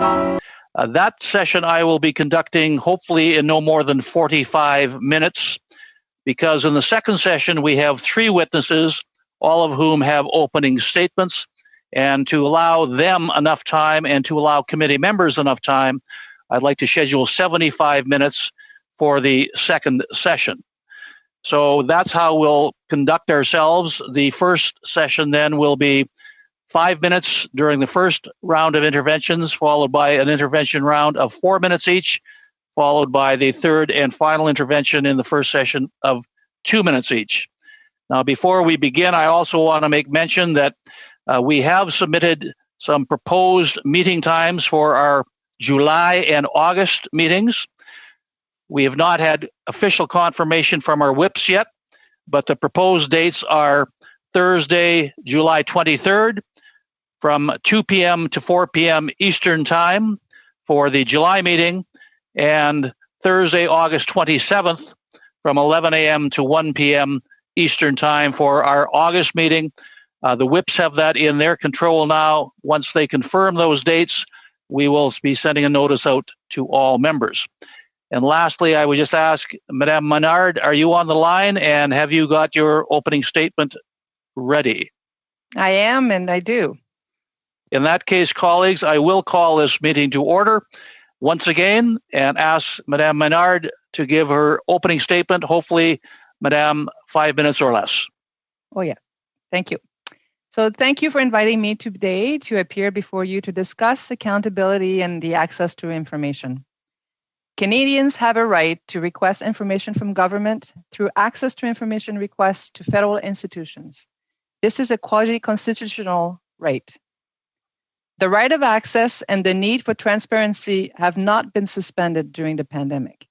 That session I will be conducting hopefully in no more than 45 minutes, because in the second session we have 3 witnesses, all of whom have opening statements, and to allow them enough time and to allow committee members enough time, I'd like to schedule 75 minutes for the second session. So that's how we'll conduct ourselves. The first session then will be 5 minutes during the first round of interventions, followed by an intervention round of 4 minutes each, followed by the third and final intervention in the first session of 2 minutes each. Now, before we begin, I also want to make mention that we have submitted some proposed meeting times for our July and August meetings. We have not had official confirmation from our whips yet, but the proposed dates are Thursday, July 23rd, from 2 p.m. to 4 p.m. Eastern Time for the July meeting, and Thursday, August 27th, from 11 a.m. to 1 p.m. Eastern Time for our August meeting. The whips have that in their control now. Once they confirm those dates, we will be sending a notice out to all members. And lastly, I would just ask, Madame Menard, are you on the line, and have you got your opening statement ready? I am, and I do. In that case, colleagues, I will call this meeting to order once again and ask Madame Menard to give her opening statement, hopefully, Madame, 5 minutes or less. Oh, yeah. Thank you. So thank you for inviting me today to appear before you to discuss accountability and the access to information. Canadians have a right to request information from government through access to information requests to federal institutions. This is a quasi-constitutional right. The right of access and the need for transparency have not been suspended during the pandemic.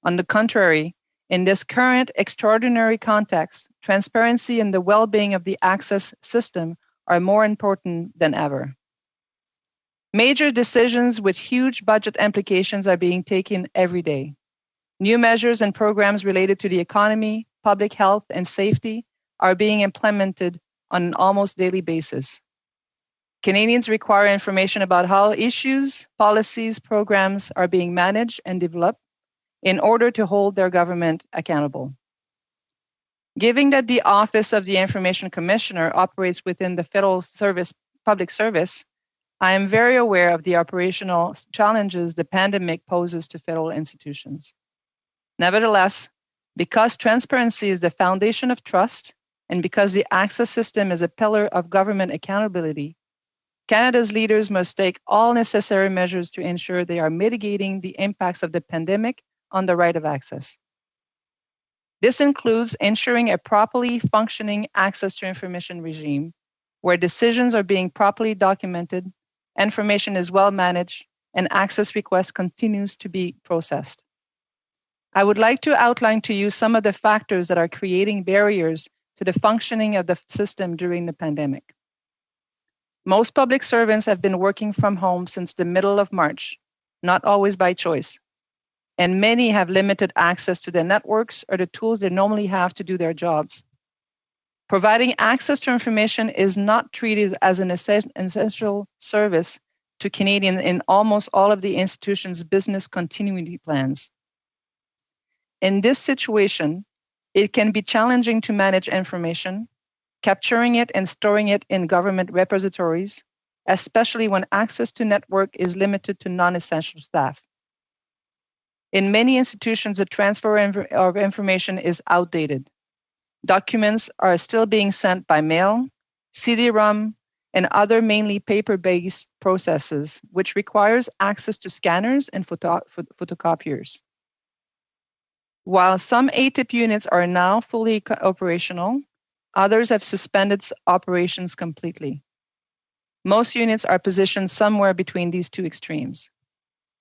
On the contrary, in this current extraordinary context, transparency and the well-being of the access system are more important than ever. Major decisions with huge budget implications are being taken every day. New measures and programs related to the economy, public health, and safety are being implemented on an almost daily basis. Canadians require information about how issues, policies, programs are being managed and developed in order to hold their government accountable. Given that the Office of the Information Commissioner operates within the federal public service, I am very aware of the operational challenges the pandemic poses to federal institutions. Nevertheless, because transparency is the foundation of trust, and because the access system is a pillar of government accountability, Canada's leaders must take all necessary measures to ensure they are mitigating the impacts of the pandemic on the right of access. This includes ensuring a properly functioning access to information regime where decisions are being properly documented, information is well managed, and access requests continues to be processed. I would like to outline to you some of the factors that are creating barriers to the functioning of the system during the pandemic. Most public servants have been working from home since the middle of March, not always by choice, and many have limited access to their networks or the tools they normally have to do their jobs. Providing access to information is not treated as an essential service to Canadians in almost all of the institution's business continuity plans. In this situation, it can be challenging to manage information, capturing it and storing it in government repositories, especially when access to network is limited to non-essential staff. In many institutions, the transfer of information is outdated. Documents are still being sent by mail, CD-ROM, and other mainly paper-based processes, which requires access to scanners and photocopiers. While some ATIP units are now fully operational, others have suspended operations completely. Most units are positioned somewhere between these two extremes.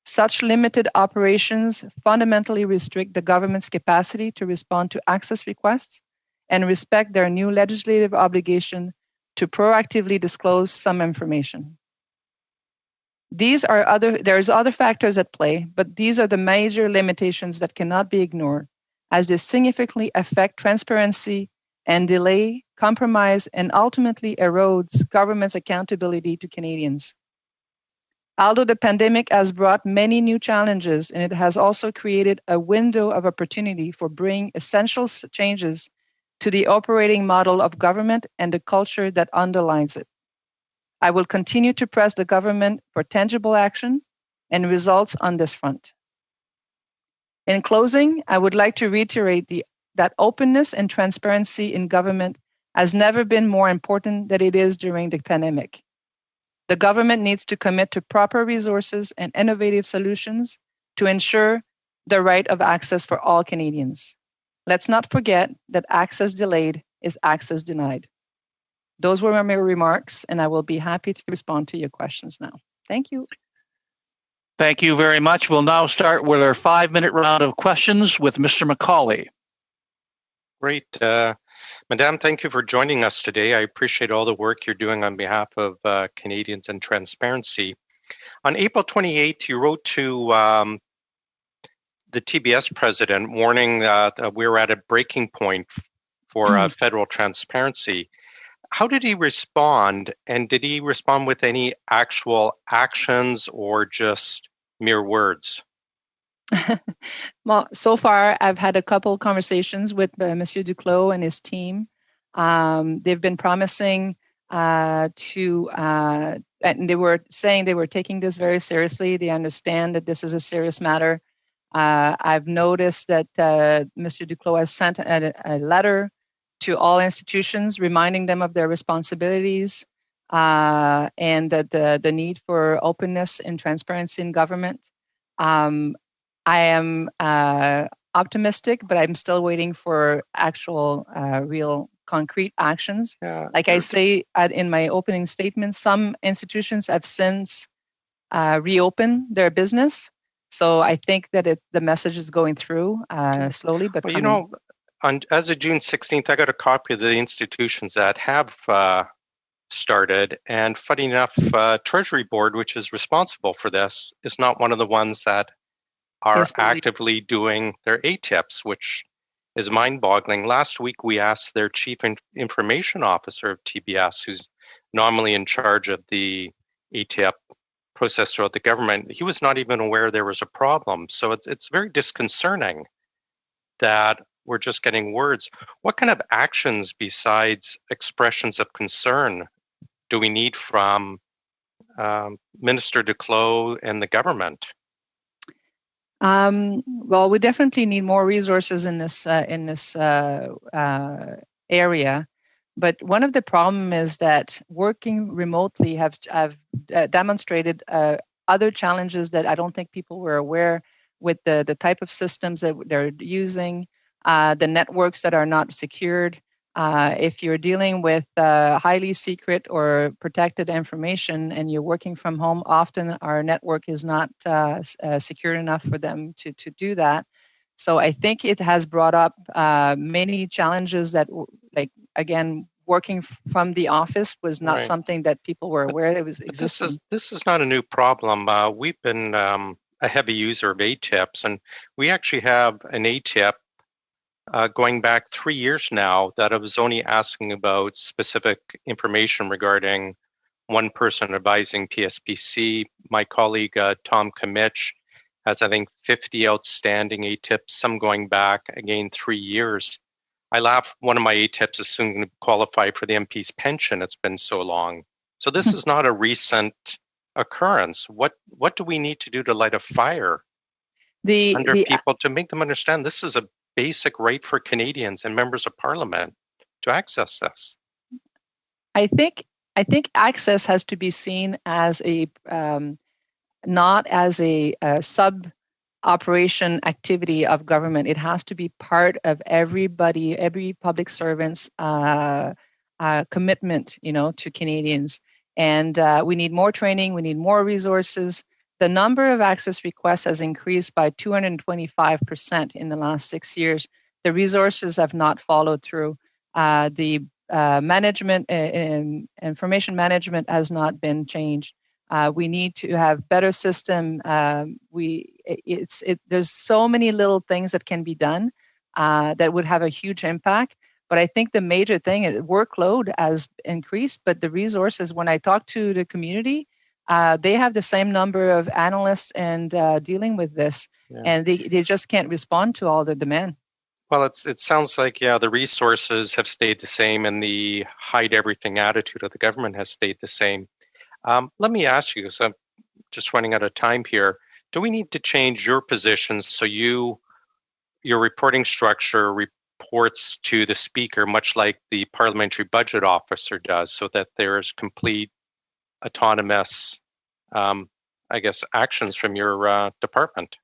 Such limited operations fundamentally restrict the government's capacity to respond to access requests and respect their new legislative obligation to proactively disclose some information. There's other factors at play, but these are the major limitations that cannot be ignored, as they significantly affect transparency and delay, compromise, and ultimately erodes government's accountability to Canadians. Although the pandemic has brought many new challenges, and it has also created a window of opportunity for bringing essential changes to the operating model of government and the culture that underlies it. I will continue to press the government for tangible action and results on this front. In closing, I would like to reiterate that openness and transparency in government has never been more important than it is during the pandemic. The government needs to commit to proper resources and innovative solutions to ensure the right of access for all Canadians. Let's not forget that access delayed is access denied. Those were my remarks, and I will be happy to respond to your questions now. Thank you. Thank you very much. We'll now start with our 5-minute round of questions with Mr. McCauley. Great. Madame, thank you for joining us today. I appreciate all the work you're doing on behalf of Canadians and Transparency. On April 28th, you wrote to the TBS president warning that we're at a breaking point for federal transparency. How did he respond? And did he respond with any actual actions or just mere words? Well, so far, I've had a couple conversations with Monsieur Duclos and his team. They've been promising and they were saying they were taking this very seriously. They understand that this is a serious matter. I've noticed that Mr. Duclos has sent a letter to all institutions reminding them of their responsibilities and that the need for openness and transparency in government. I am optimistic, but I'm still waiting for actual, real, concrete actions. Yeah. Like I say in my opening statement, some institutions have since reopened their business. So I think that the message is going through slowly, but well, as of June 16th, I got a copy of the institutions that have started. And funny enough, Treasury Board, which is responsible for this, is not one of the ones that are actively doing their ATIPs, which is mind-boggling. Last week, we asked their Chief Information Officer of TBS, who's normally in charge of the ATIP process throughout the government. He was not even aware there was a problem. So it's very disconcerting that we're just getting words. What kind of actions besides expressions of concern do we need from Minister Duclos and the government? Well, we definitely need more resources in this area. But one of the problems is that working remotely have demonstrated other challenges that I don't think people were aware with the type of systems that they're using, the networks that are not secured. If you're dealing with highly secret or protected information and you're working from home, often our network is not secure enough for them to do that. So I think it has brought up many challenges that, like, again, working from the office was not something that people were aware it was existing. This is not a new problem. We've been a heavy user of ATIPs, and we actually have an ATIP going back 3 years now that I was only asking about specific information regarding one person advising PSPC. My colleague, Tom Kamich, has, I think, 50 outstanding ATIPs, some going back, again, 3 years. I laugh, one of my ATIPs is soon going to qualify for the MP's pension. It's been so long. So this is not a recent occurrence. What do we need to do to light a fire under people to make them understand this is a basic right for Canadians and members of Parliament to access this? I think access has to be seen as a not as a sub operation activity of government. It has to be part of every public servant's commitment, to Canadians. And we need more training. We need more resources. The number of access requests has increased by 225% in the last 6 years. The resources have not followed through. The management, information management has not been changed. We need to have better system. There's so many little things that can be done that would have a huge impact. But I think the major thing is workload has increased, but the resources, when I talk to the community, They have the same number of analysts and dealing with this, and they just can't respond to all the demand. Well, it sounds like, the resources have stayed the same and the hide everything attitude of the government has stayed the same. Let me ask you, because I'm just running out of time here, do we need to change your position so your reporting structure reports to the Speaker, much like the Parliamentary Budget Officer does, so that there's complete autonomous, actions from your department?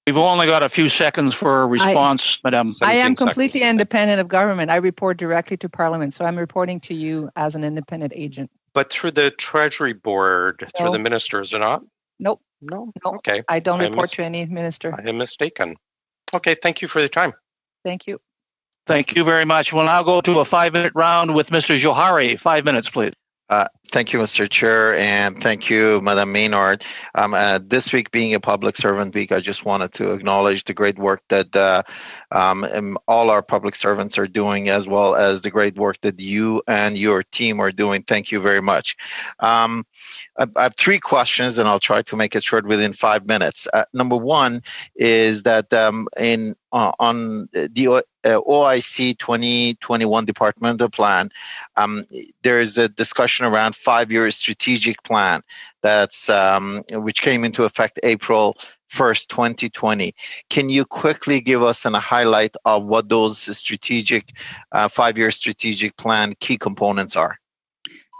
We've only got a few seconds for a response, Madam. I am completely independent of government. I report directly to Parliament, so I'm reporting to you as an independent agent. But through the Treasury Board, through the ministers or not? Nope. No? Okay. I don't report to any minister. I am mistaken. Okay, thank you for the time. Thank you. Thank you very much. We'll now go to a 5-minute round with Mr. Johari. 5 minutes, please. Thank you, Mr. Chair, and thank you, Madam Maynard. This week being a Public Servant Week, I just wanted to acknowledge the great work that all our public servants are doing, as well as the great work that you and your team are doing. Thank you very much. I have 3 questions, and I'll try to make it short within 5 minutes. Number one is that on the OIC 2021 departmental plan, there is a discussion around 5-year strategic plan that's which came into effect April 1st, 2020. Can you quickly give us a highlight of what those strategic 5-year strategic plan key components are?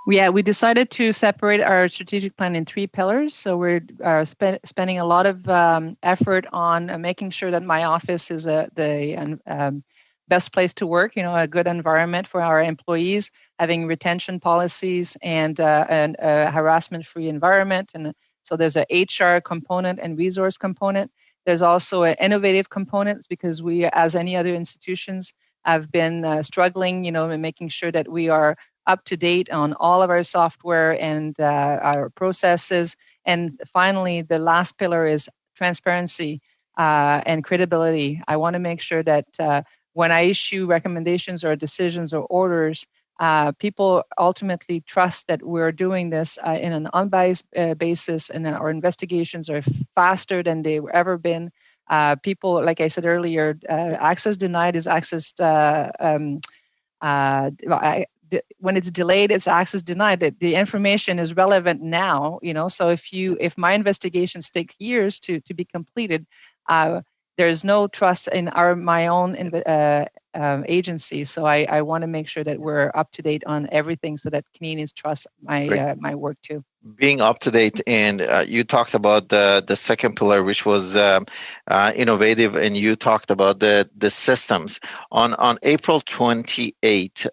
Yeah, we decided to separate our strategic plan in 3 pillars. So we're spending a lot of effort on making sure that my office is the best place to work, a good environment for our employees, having retention policies and a harassment-free environment. And so there's an HR component and resource component. There's also an innovative component, because we, as any other institutions, have been struggling, in making sure that we are up to date on all of our software and our processes. And finally, the last pillar is transparency and credibility. I want to make sure that when I issue recommendations or decisions or orders, people ultimately trust that we're doing this in an unbiased basis, and that our investigations are faster than they've ever been. People, like I said earlier, access denied is access when it's delayed, it's access denied. The information is relevant now, So if my investigations take years to be completed, there's no trust in my own agency. So I want to make sure that we're up to date on everything, so that Canadians trust my work too. Being up to date, and you talked about the second pillar, which was innovative, and you talked about the systems. On April 28,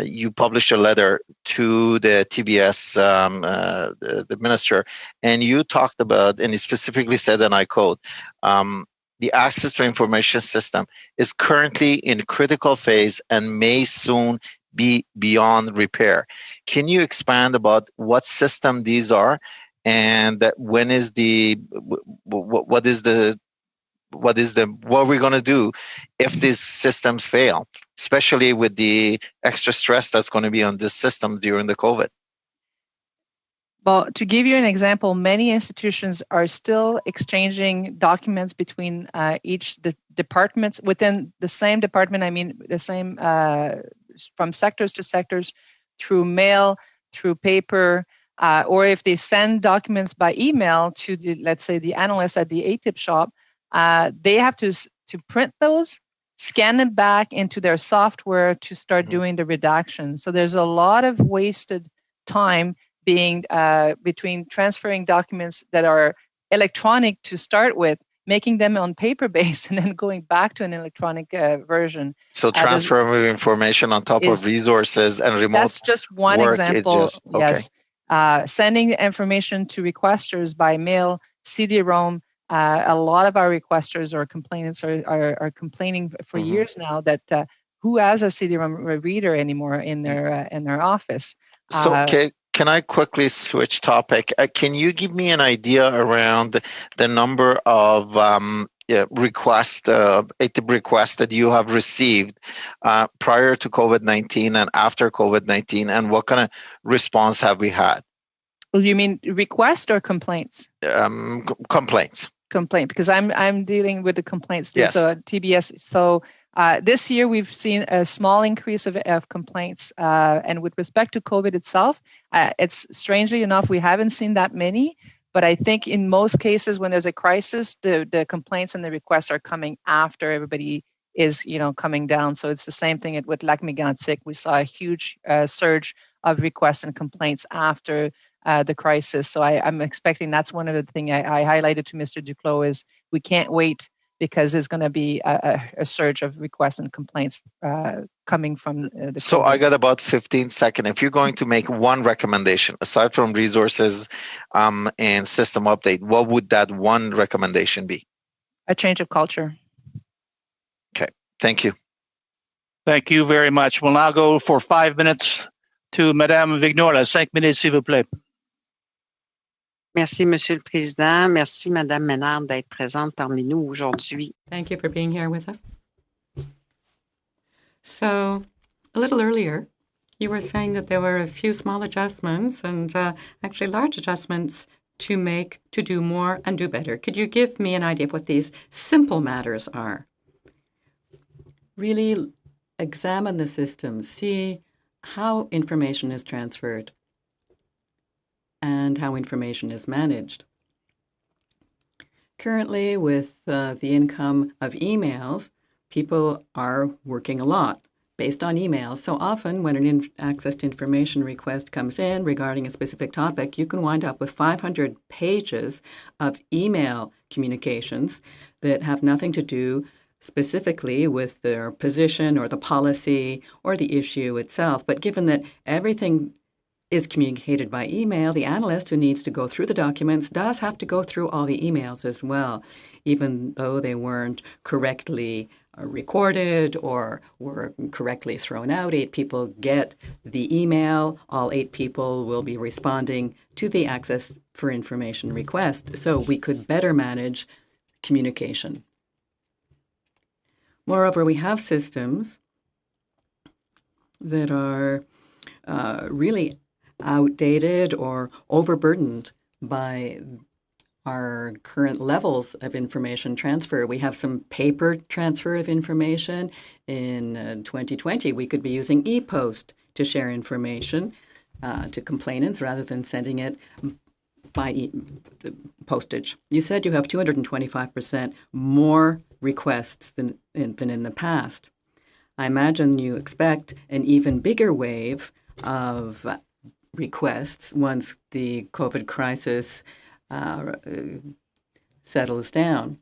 you published a letter to the TBS, the minister, and you talked about, and he specifically said, and I quote, the access to information system is currently in critical phase and may soon be beyond repair. Can you expand about what system these are, and what we're going to do if these systems fail, especially with the extra stress that's going to be on this system during the COVID? Well, to give you an example, many institutions are still exchanging documents between the departments within the same department. I mean, the same from sectors to sectors, through mail, through paper, or if they send documents by email to let's say the analysts at the ATIP shop, they have to print those, scan them back into their software to start doing the redaction. So there's a lot of wasted time being between transferring documents that are electronic to start with, making them on paper base, and then going back to an electronic version. So transfer of information on top of resources and remote. That's just one example. Yes. Sending information to requesters by mail, CD-ROM. A lot of our requesters or complainants are complaining for years now that who has a CD-ROM reader anymore in their office. So can I quickly switch topic? Can you give me an idea around the number of ATIP requests that you have received prior to COVID-19 and after COVID-19, and what kind of response have we had? You mean request or complaints? Complaints. Complaint, because I'm dealing with the complaints too. Yes. So TBS. So this year we've seen a small increase of complaints, and with respect to COVID itself, it's strangely enough we haven't seen that many. But I think in most cases when there's a crisis, the complaints and the requests are coming after everybody is coming down. So it's the same thing with Lac Mégantic. We saw a huge surge of requests and complaints after the crisis. So I'm expecting that's one of the things I highlighted to Mr. Duclos is we can't wait because there's going to be a surge of requests and complaints coming from the So COVID. I got about 15 seconds. If you're going to make one recommendation, aside from resources and system update, what would that one recommendation be? A change of culture. Okay, thank you. Thank you very much. We'll now go for 5 minutes to Madame Vignola. 5 minutes, s'il vous plaît. Merci, Monsieur le Président. Merci, Madame Ménard, d'être présente parmi nous aujourd'hui. Thank you for being here with us. So, a little earlier, you were saying that there were a few small adjustments and actually large adjustments to make to do more and do better. Could you give me an idea of what these simple matters are? Really examine the system, see how information is transferred and how information is managed. Currently, with the income of emails, people are working a lot based on emails. So often when an access to information request comes in regarding a specific topic, you can wind up with 500 pages of email communications that have nothing to do specifically with their position or the policy or the issue itself. But given that everything is communicated by email, the analyst who needs to go through the documents does have to go through all the emails as well, even though they weren't correctly recorded or were correctly thrown out. 8 people get the email. All 8 people will be responding to the access for information request. So we could better manage communication. Moreover, we have systems that are really outdated or overburdened by our current levels of information transfer. We have some paper transfer of information. In 2020, we could be using e-post to share information to complainants rather than sending it by postage. You said you have 225% more requests than in the past. I imagine you expect an even bigger wave of requests once the COVID crisis settles down.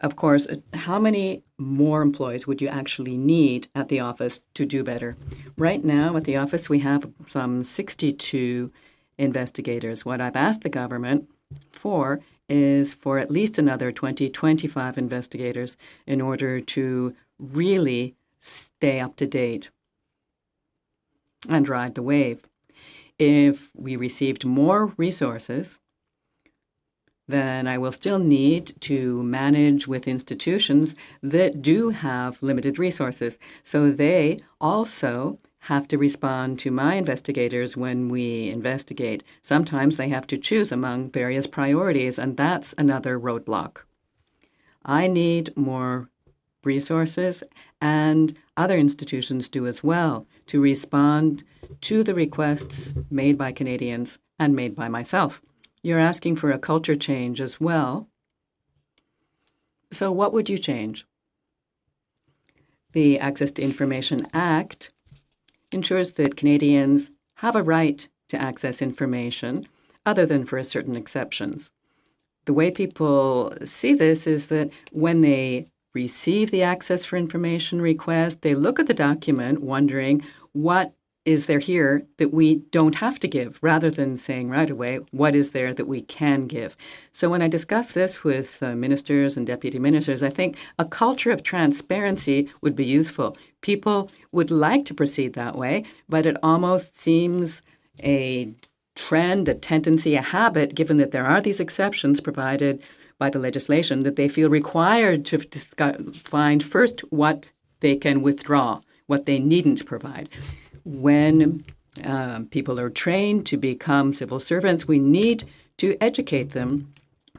Of course, how many more employees would you actually need at the office to do better? Right now at the office, we have some 62 investigators. What I've asked the government for is for at least another 25 investigators in order to really stay up to date and ride the wave. If we received more resources, then I will still need to manage with institutions that do have limited resources. So they also have to respond to my investigators when we investigate. Sometimes they have to choose among various priorities, and that's another roadblock. I need more resources, and other institutions do as well, to respond to the requests made by Canadians and made by myself. You're asking for a culture change as well. So what would you change? The Access to Information Act ensures that Canadians have a right to access information other than for certain exceptions. The way people see this is that when they receive the access for information request, they look at the document wondering what is there here that we don't have to give, rather than saying right away, what is there that we can give? So when I discuss this with ministers and deputy ministers, I think a culture of transparency would be useful. People would like to proceed that way, but it almost seems a trend, a tendency, a habit, given that there are these exceptions provided by the legislation, that they feel required to find first what they can withdraw, what they needn't provide. When People are trained to become civil servants. We need to educate them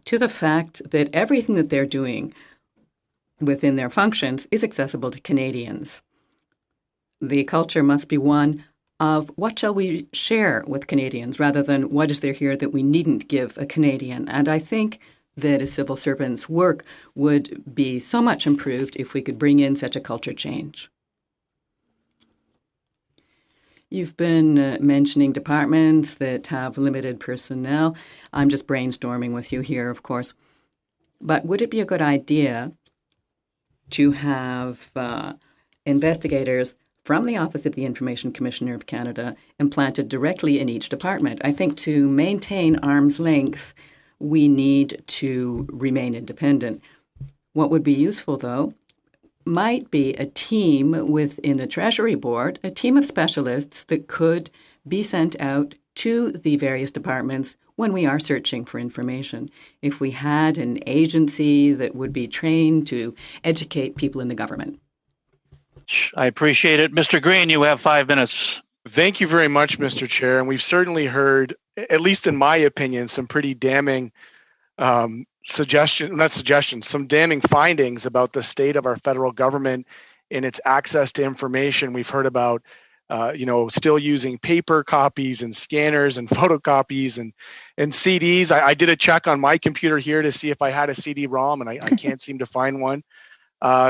to the fact that everything that they're doing within their functions is accessible to Canadians. The culture must be one of what shall we share with Canadians rather than what is there here that we needn't give a Canadian. And I think that a civil servant's work would be so much improved if we could bring in such a culture change. You've been mentioning departments that have limited personnel. I'm just brainstorming with you here, of course. But would it be a good idea to have investigators from the Office of the Information Commissioner of Canada implanted directly in each department? I think to maintain arm's length, we need to remain independent. What would be useful, though, might be a team within the Treasury Board, a team of specialists that could be sent out to the various departments when we are searching for information. If we had an agency that would be trained to educate people in the government. I appreciate it. Mr. Green, you have 5 minutes. Thank you very much, Mr. Chair. And we've certainly heard, at least in my opinion, some pretty damning some damning findings about the state of our federal government and its access to information. We've heard about, still using paper copies and scanners and photocopies and CDs. I did a check on my computer here to see if I had a CD-ROM, and I can't seem to find one.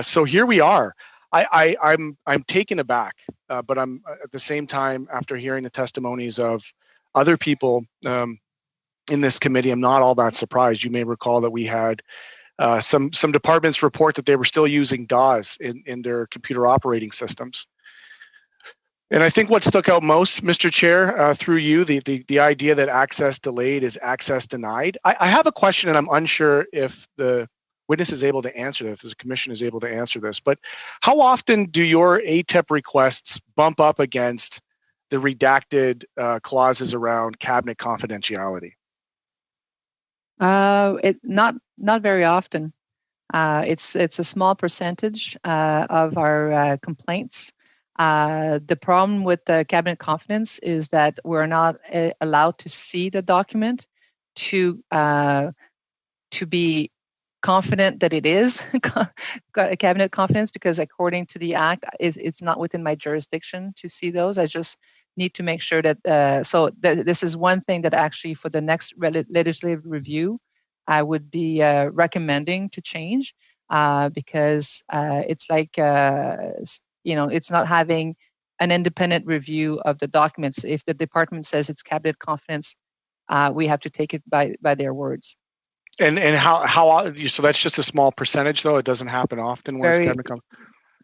So here we are. I'm taken aback, but I'm at the same time, after hearing the testimonies of other people in this committee, I'm not all that surprised. You may recall that we had some departments report that they were still using DOS in their computer operating systems. And I think what stuck out most, Mr. Chair, through you, the idea that access delayed is access denied. I have a question, and I'm unsure if the witness is able to answer this, if the commission is able to answer this, but how often do your ATEP requests bump up against the redacted clauses around cabinet confidentiality? Not very often. It's a small percentage of our complaints. The problem with the cabinet confidence is that we're not allowed to see the document to be confident that it is cabinet confidence, because according to the Act, it's not within my jurisdiction to see those. I just need to make sure that, this is one thing that actually for the next legislative review, I would be recommending to change because it's like, it's not having an independent review of the documents. If the department says it's cabinet confidence, we have to take it by their words. And how so that's just a small percentage, though? It doesn't happen often when it's cabinet confidence?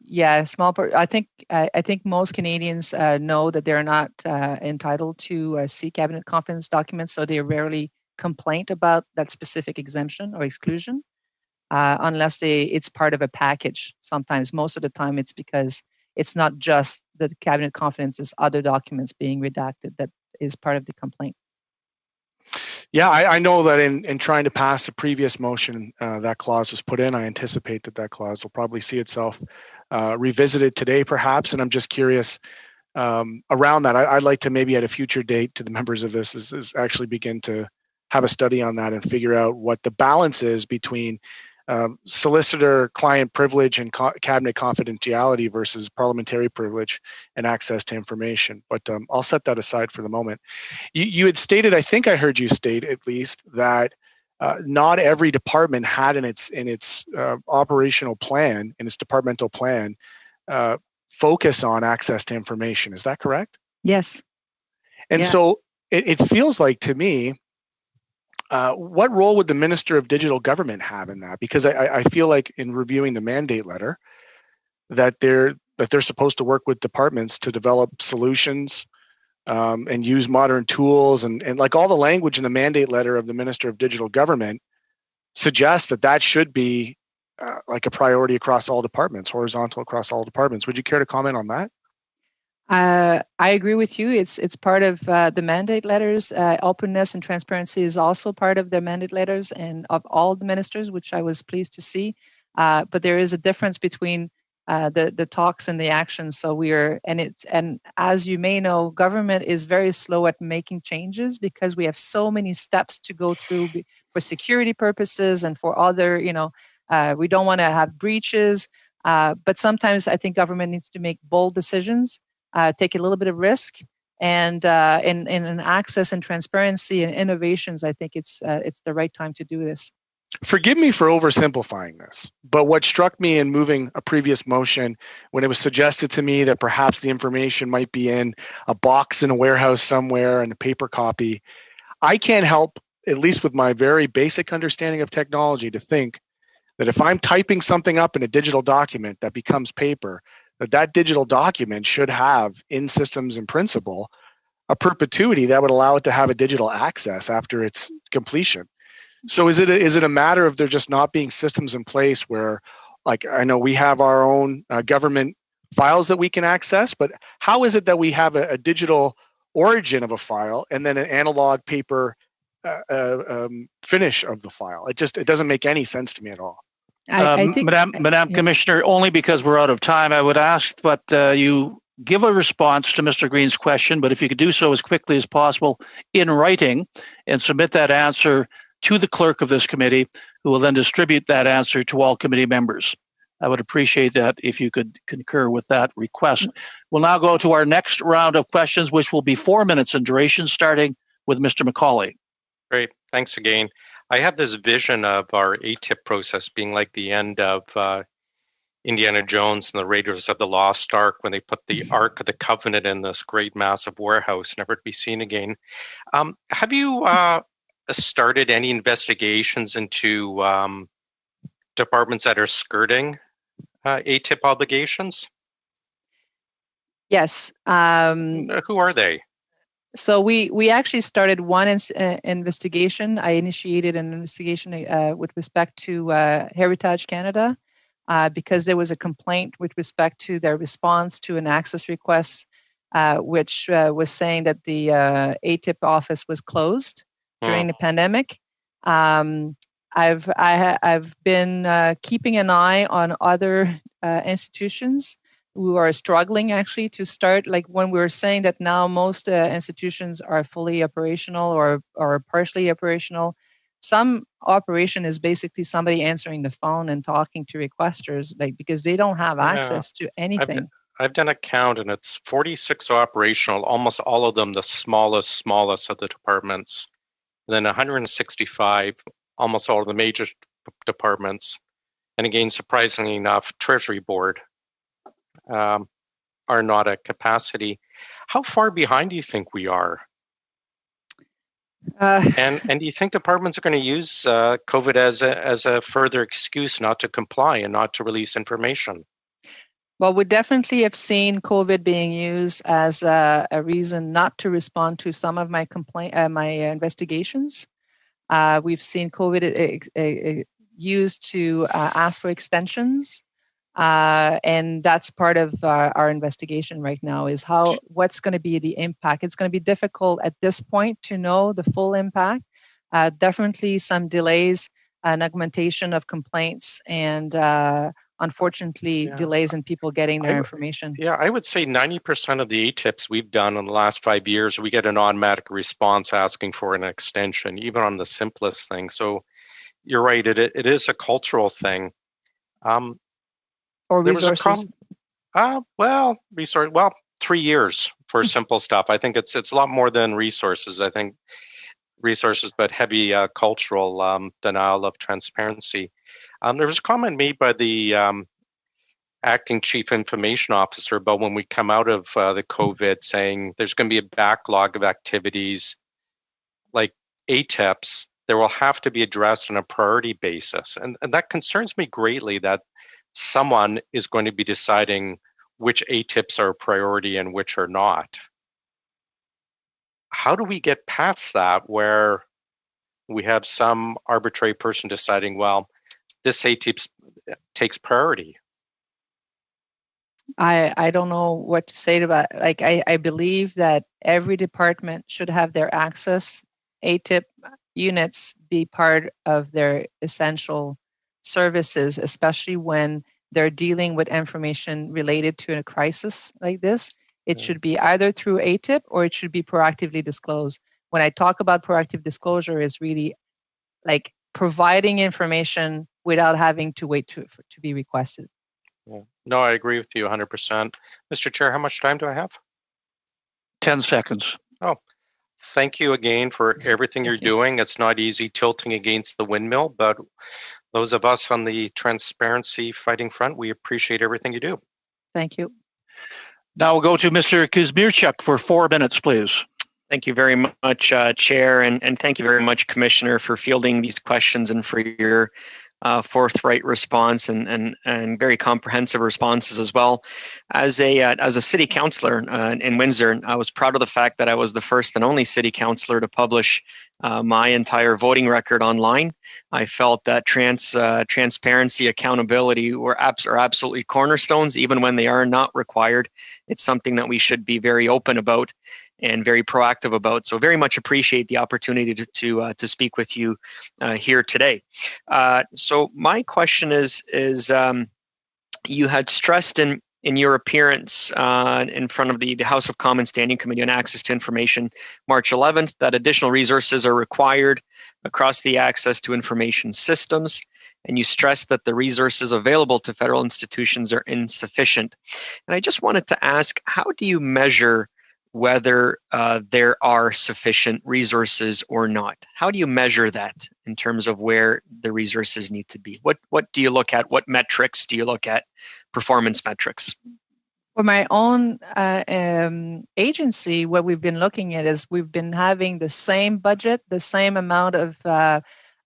Yeah, I think most Canadians know that they're not entitled to see cabinet confidence documents, so they rarely complain about that specific exemption or exclusion, unless it's part of a package. Sometimes, most of the time, it's because it's not just the cabinet confidence; it's other documents being redacted that is part of the complaint. Yeah, I know that in trying to pass a previous motion, that clause was put in. I anticipate that clause will probably see itself revisited today, perhaps. And I'm just curious around that. I'd like to maybe at a future date to the members of this is actually begin to have a study on that and figure out what the balance is between solicitor client privilege and cabinet confidentiality versus parliamentary privilege and access to information. But I'll set that aside for the moment. You had stated, I think I heard you state at least, that not every department had in its operational plan, in its departmental plan, focus on access to information. Is that correct? Yes. And so it feels like to me, what role would the Minister of Digital Government have in that? Because I feel like in reviewing the mandate letter that they're supposed to work with departments to develop solutions and use modern tools and like all the language in the mandate letter of the Minister of Digital Government suggests that should be like a priority across all departments, horizontal across all departments. Would you care to comment on that? I agree with you. It's part of the mandate letters. Openness and transparency is also part of the mandate letters and of all the ministers, which I was pleased to see. But there is a difference between the talks and the actions. So and as you may know, government is very slow at making changes because we have so many steps to go through for security purposes and for other, we don't want to have breaches. But sometimes I think government needs to make bold decisions, take a little bit of risk, and in access and transparency and innovations, I think it's the right time to do this. Forgive me for oversimplifying this, but what struck me in moving a previous motion when it was suggested to me that perhaps the information might be in a box in a warehouse somewhere and a paper copy, I can't help, at least with my very basic understanding of technology, to think that if I'm typing something up in a digital document that becomes paper, that digital document should have, in systems in principle, a perpetuity that would allow it to have a digital access after its completion. So is it a matter of there just not being systems in place where, like, I know we have our own government files that we can access, but how is it that we have a digital origin of a file and then an analog paper finish of the file? It doesn't make any sense to me at all. I think, Madam Commissioner, only because we're out of time, I would ask, but you give a response to Mr. Green's question, but if you could do so as quickly as possible in writing and submit that answer to the clerk of this committee, who will then distribute that answer to all committee members. I would appreciate that if you could concur with that request. We'll now go to our next round of questions, which will be 4 minutes in duration, starting with Mr. McCauley. Great. Thanks again. I have this vision of our ATIP process being like the end of Indiana Jones and the Raiders of the Lost Ark when they put the Ark of the Covenant in this great massive warehouse, never to be seen again. Have you started any investigations into departments that are skirting ATIP obligations? Yes. Who are they? So we actually started one investigation. I initiated an investigation with respect to Heritage Canada because there was a complaint with respect to their response to an access request, which was saying that the ATIP office was closed during the pandemic. I've been keeping an eye on other institutions who are struggling actually to start, like when we were saying that now most institutions are fully operational or partially operational. Some operation is basically somebody answering the phone and talking to requesters, like because they don't have access to anything. I've done a count and it's 46 operational, almost all of them the smallest of the departments. Then 165, almost all of the major departments. And again, surprisingly enough, Treasury Board are not at capacity. How far behind do you think we are? And do you think departments are going to use COVID as a further excuse not to comply and not to release information? Well, we definitely have seen COVID being used as a reason not to respond to some of my my investigations. We've seen COVID used to ask for extensions, and that's part of our investigation right now. Is what's going to be the impact? It's going to be difficult at this point to know the full impact. Definitely some delays, an augmentation of complaints, and unfortunately, delays in people getting their information. Yeah, I would say 90% of the ATIPs we've done in the last 5 years, we get an automatic response asking for an extension, even on the simplest thing. So you're right, it is a cultural thing. Or resources? 3 years for simple stuff. I think it's a lot more than resources. I think resources, but heavy cultural denial of transparency. There was a comment made by the acting chief information officer about when we come out of the COVID saying there's going to be a backlog of activities like ATIPs. There will have to be addressed on a priority basis. And that concerns me greatly that someone is going to be deciding which ATIPs are a priority and which are not. How do we get past that where we have some arbitrary person deciding, well, this ATIP takes priority? I don't know what to say about it. Like I believe that every department should have their access ATIP units be part of their essential services, especially when they're dealing with information related to a crisis like this, it should be either through ATIP or it should be proactively disclosed. When I talk about proactive disclosure, is really like providing information without having to wait to be requested. Yeah. No, I agree with you 100%. Mr. Chair, how much time do I have? 10 seconds. Oh, thank you again for everything you're doing. It's not easy tilting against the windmill, but those of us on the transparency fighting front, we appreciate everything you do. Thank you. Now we'll go to Mr. Kuzmierczuk for 4 minutes, please. Thank you very much, Chair, and thank you very much, Commissioner, for fielding these questions and for your forthright response and very comprehensive responses as well. As a city councillor in Windsor, I was proud of the fact that I was the first and only city councillor to publish my entire voting record online. I felt that transparency, accountability are absolutely cornerstones, even when they are not required. It's something that we should be very open about and very proactive about. So very much appreciate the opportunity to speak with you here today. So my question is you had stressed in your appearance in front of the House of Commons Standing Committee on Access to Information, March 11th, that additional resources are required across the access to information systems, and you stressed that the resources available to federal institutions are insufficient. And I just wanted to ask, how do you measure whether there are sufficient resources or not? How do you measure that in terms of where the resources need to be? What do you look at? What metrics do you look at? Performance metrics. For my own agency, what we've been looking at is we've been having the same budget, the same amount of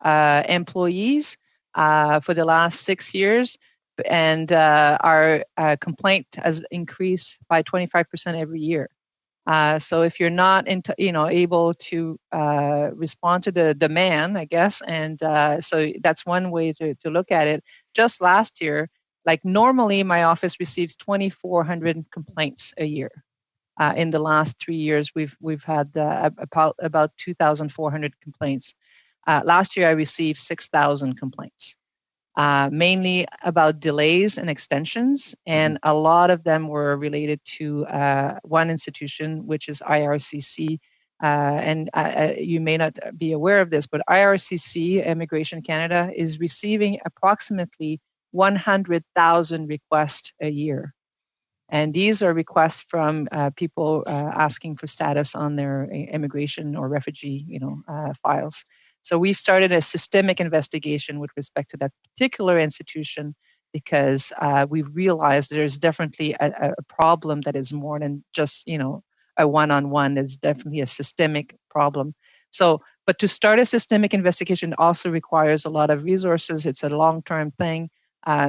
employees for the last 6 years, and our complaint has increased by 25% every year. So if you're not able to respond to the demand, I guess, and so that's one way to look at it. Just last year, like normally my office receives 2,400 complaints a year. In the last 3 years, we've had about 2,400 complaints. Last year I received 6,000 complaints. Mainly about delays and extensions, and a lot of them were related to one institution, which is IRCC. And you may not be aware of this, but IRCC, Immigration Canada, is receiving approximately 100,000 requests a year. And these are requests from people asking for status on their immigration or refugee, files. So we've started a systemic investigation with respect to that particular institution because we've realized there's definitely a problem that is more than just, a one-on-one. It's definitely a systemic problem. So, but to start a systemic investigation also requires a lot of resources. It's a long-term thing.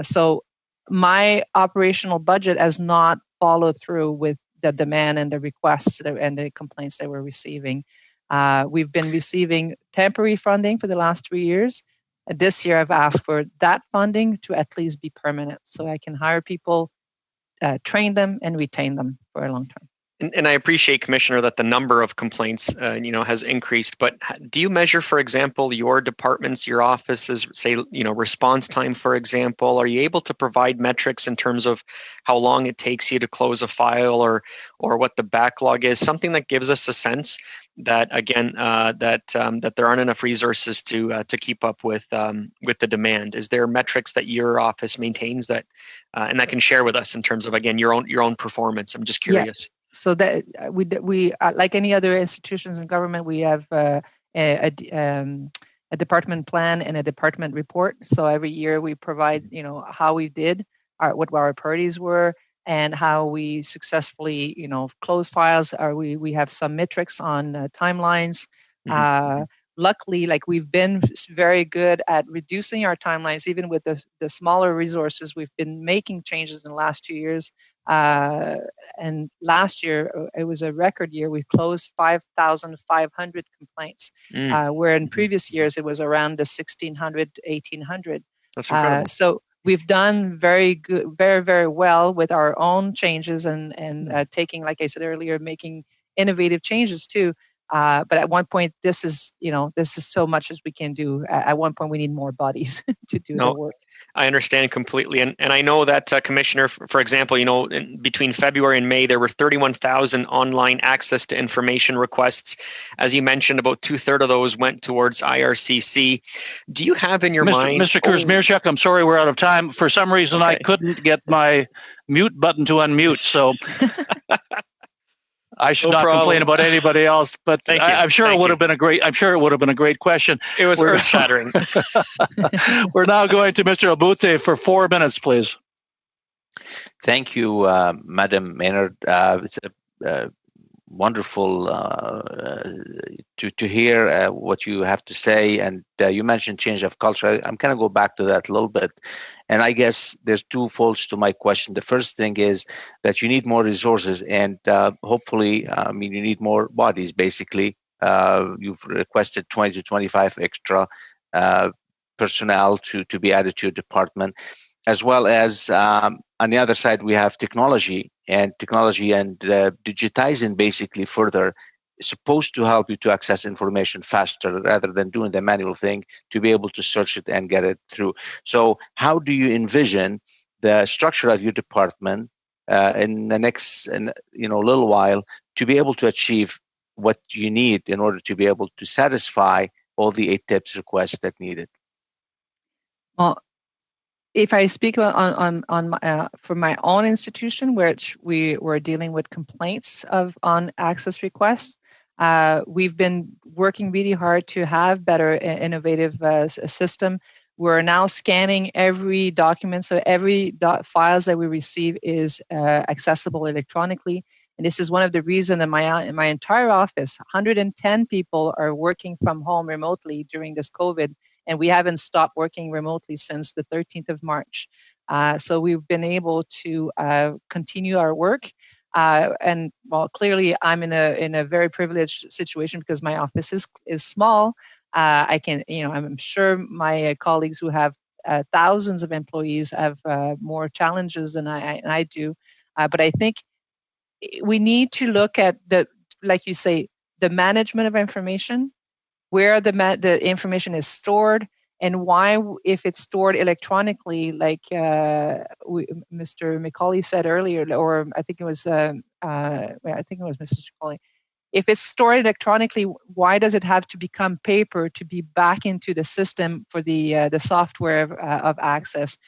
So my operational budget has not followed through with the demand and the requests and the complaints that we're receiving. We've been receiving temporary funding for the last 3 years. This year, I've asked for that funding to at least be permanent so I can hire people, train them, and retain them for a long term. And I appreciate, Commissioner, that the number of complaints, has increased. But do you measure, for example, your departments, your offices, say, response time, for example? Are you able to provide metrics in terms of how long it takes you to close a file, or what the backlog is? Something that gives us a sense that, again, that there aren't enough resources to keep up with the demand. Is there metrics that your office maintains that and that can share with us in terms of, again, your own performance? I'm just curious. Yeah. So that we like any other institutions in government, we have a department plan and a department report. So every year we provide, how we did, what our priorities were, and how we successfully, close files. We have some metrics on timelines. Luckily, we've been very good at reducing our timelines, even with the smaller resources. We've been making changes in the last 2 years. And last year, it was a record year. We closed 5,500 complaints, where in previous years, it was around the 1,600, 1,800. That's incredible. So we've done very good, very, very well with our own changes and taking, like I said earlier, making innovative changes too. But at one point, this is so much as we can do. At one point, we need more bodies to do the work. I understand completely. And I know that, Commissioner, for example, between February and May, there were 31,000 online access to information requests. As you mentioned, about 2/3 of those went towards IRCC. Do you have in your mind... Mr. Kuzmierczak, I'm sorry we're out of time. For some reason, I couldn't get my mute button to unmute, so... I should not complain about anybody else, but I'm sure it would have been a great. I'm sure it would have been a great question. It was earth-shattering. We're now going to Mr. Obute for 4 minutes, please. Thank you, Madam Maynard. It's a wonderful to hear what you have to say, and you mentioned change of culture. I'm going to go back to that a little bit, and I guess there's two folds to my question. The first thing is that you need more resources, and hopefully, you need more bodies. Basically, you've requested 20 to 25 extra personnel to be added to your department, as well as on the other side, we have technology and digitizing basically further is supposed to help you to access information faster rather than doing the manual thing, to be able to search it and get it through. So how do you envision the structure of your department in the next little while to be able to achieve what you need in order to be able to satisfy all the 8 tips requests that needed? Well, if I speak on for my own institution, which we were dealing with complaints on access requests, we've been working really hard to have better innovative system. We're now scanning every document, so every files that we receive is accessible electronically. And this is one of the reasons in my entire office, 110 people are working from home remotely during this COVID. And we haven't stopped working remotely since the 13th of March. So we've been able to continue our work. And well, clearly I'm in a very privileged situation because my office is small. I can, I'm sure my colleagues who have thousands of employees have more challenges than I do. But I think we need to look at like you say, the management of information, where the information is stored, and why, if it's stored electronically, like Mr. McCauley said earlier, or I think it was Mr. McCauley. If it's stored electronically, why does it have to become paper to be back into the system for the software of access?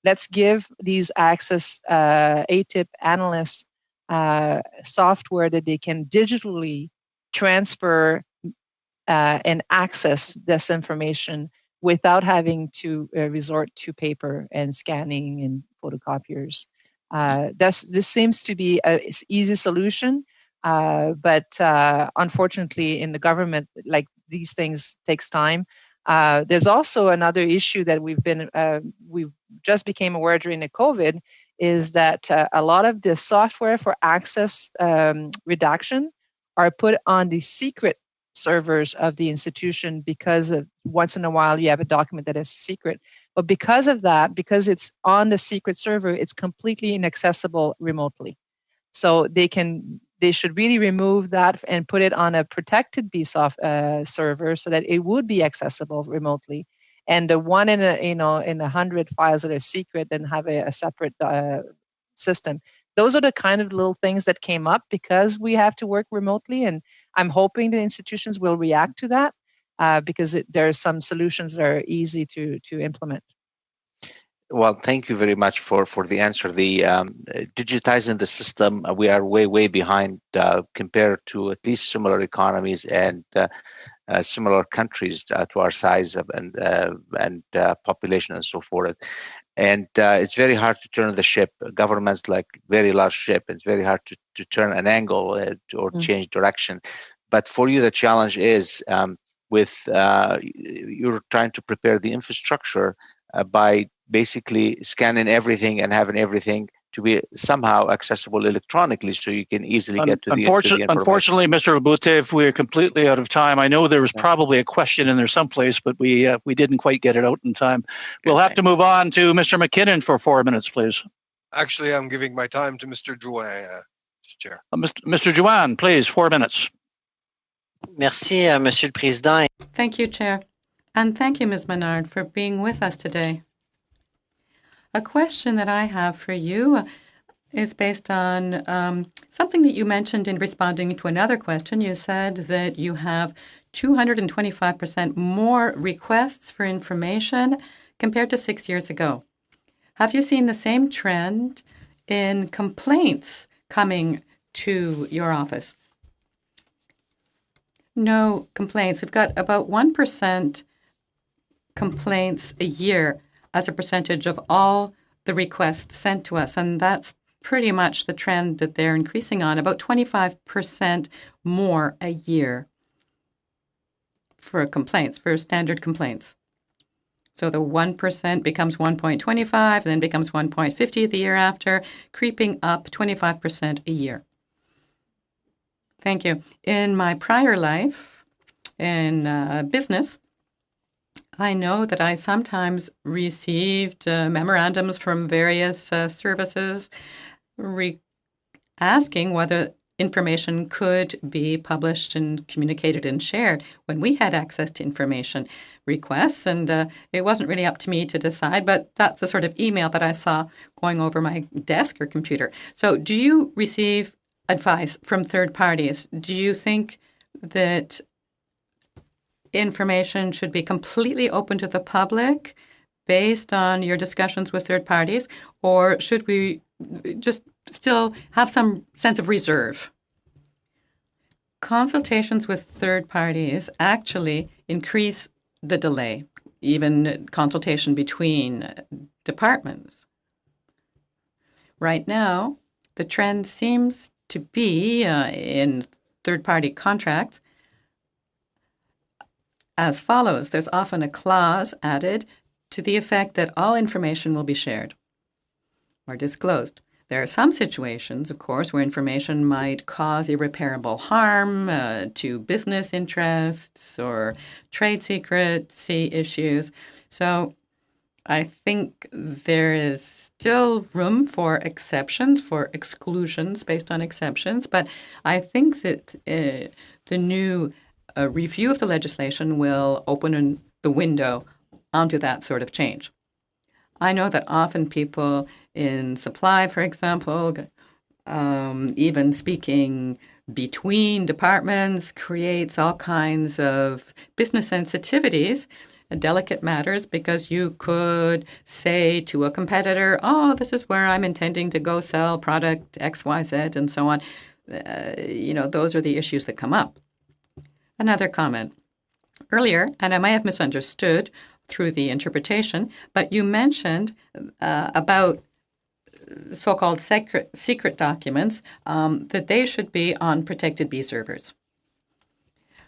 Let's give these access ATIP analysts software that they can digitally transfer and access this information without having to resort to paper and scanning and photocopiers. This seems to be an easy solution, but unfortunately in the government, like, these things takes time. There's also another issue that we've just became aware during the COVID, is that a lot of the software for access redaction are put on the secret servers of the institution, because of once in a while you have a document that is secret. But because of that, because it's on the secret server, it's completely inaccessible remotely. So they should really remove that and put it on a protected BSOF server so that it would be accessible remotely. And the one in 100 files that are secret, then have a separate system. Those are the kind of little things that came up because we have to work remotely, and I'm hoping the institutions will react to that because there are some solutions that are easy to implement. Well, thank you very much for the answer. The digitizing the system, we are way behind compared to at least similar economies and similar countries to our size and population and so forth. And it's very hard to turn the ship. Governments like very large ship. It's very hard to turn an angle or change direction. But for you, the challenge is you're trying to prepare the infrastructure by basically scanning everything and having everything to be somehow accessible electronically, so you can easily get to the information. Unfortunately, Mr. Obute, we're completely out of time. I know there was probably a question in there someplace, but we didn't quite get it out in time. We'll have to move on to Mr. McKinnon for 4 minutes, please. Actually, I'm giving my time to Mr. Drouin, Chair. Mr. Drouin, please, 4 minutes. Merci, Monsieur le Président. Thank you, Chair. And thank you, Ms. Menard, for being with us today. A question that I have for you is based on something that you mentioned in responding to another question. You said that you have 225% more requests for information compared to 6 years ago. Have you seen the same trend in complaints coming to your office? No complaints. We've got about 1% complaints a year as a percentage of all the requests sent to us, and that's pretty much the trend that they're increasing on, about 25% more a year for complaints, for standard complaints. So the 1% becomes 1.25, then becomes 1.50 the year after, creeping up 25% a year. Thank you. In my prior life, in business, I know that I sometimes received memorandums from various services asking whether information could be published and communicated and shared when we had access to information requests. And it wasn't really up to me to decide, but that's the sort of email that I saw going over my desk or computer. So do you receive advice from third parties? Do you think that information should be completely open to the public based on your discussions with third parties, or should we just still have some sense of reserve? Consultations with third parties actually increase the delay, even consultation between departments. Right now, the trend seems to be in third-party contracts as follows. There's often a clause added to the effect that all information will be shared or disclosed. There are some situations, of course, where information might cause irreparable harm to business interests or trade secrecy issues. So I think there is still room for exceptions, for exclusions based on exceptions, but I think that the new review of the legislation will open the window onto that sort of change. I know that often people in supply, for example, even speaking between departments creates all kinds of business sensitivities, delicate matters, because you could say to a competitor, oh, this is where I'm intending to go sell product XYZ and so on. Those are the issues that come up. Another comment. Earlier, and I might have misunderstood through the interpretation, but you mentioned about so-called secret documents, that they should be on protected B servers.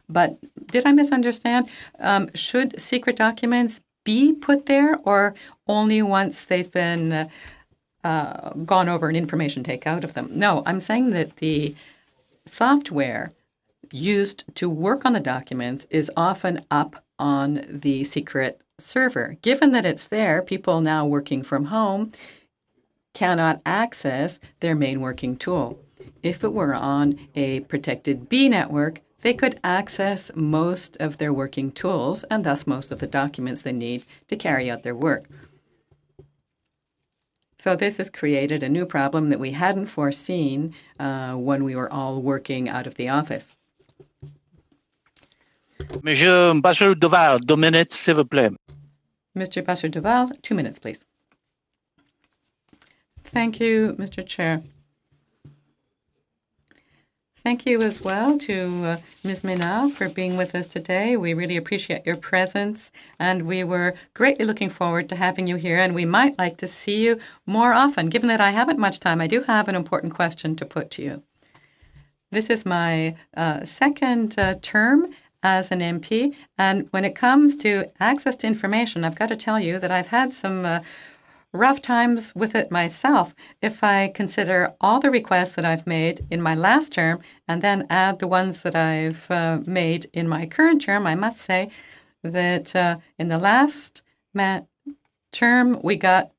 But did I misunderstand? Should secret documents be put there, or only once they've been gone over and information take out of them? No, I'm saying that the software used to work on the documents is often up on the secret server. Given that it's there, people now working from home cannot access their main working tool. If it were on a protected B network, they could access most of their working tools and thus most of the documents they need to carry out their work. So this has created a new problem that we hadn't foreseen when we were all working out of the office. Monsieur Bachar-Duval, 2 minutes, s'il vous plaît. Mr. Bachar-Duval, 2 minutes, please. Thank you, Mr. Chair. Thank you as well to Ms. Menard for being with us today. We really appreciate your presence, and we were greatly looking forward to having you here, and we might like to see you more often. Given that I haven't much time, I do have an important question to put to you. This is my second term as an MP, and when it comes to access to information, I've got to tell you that I've had some rough times with it myself. If I consider all the requests that I've made in my last term and then add the ones that I've made in my current term, I must say that in the last term, we got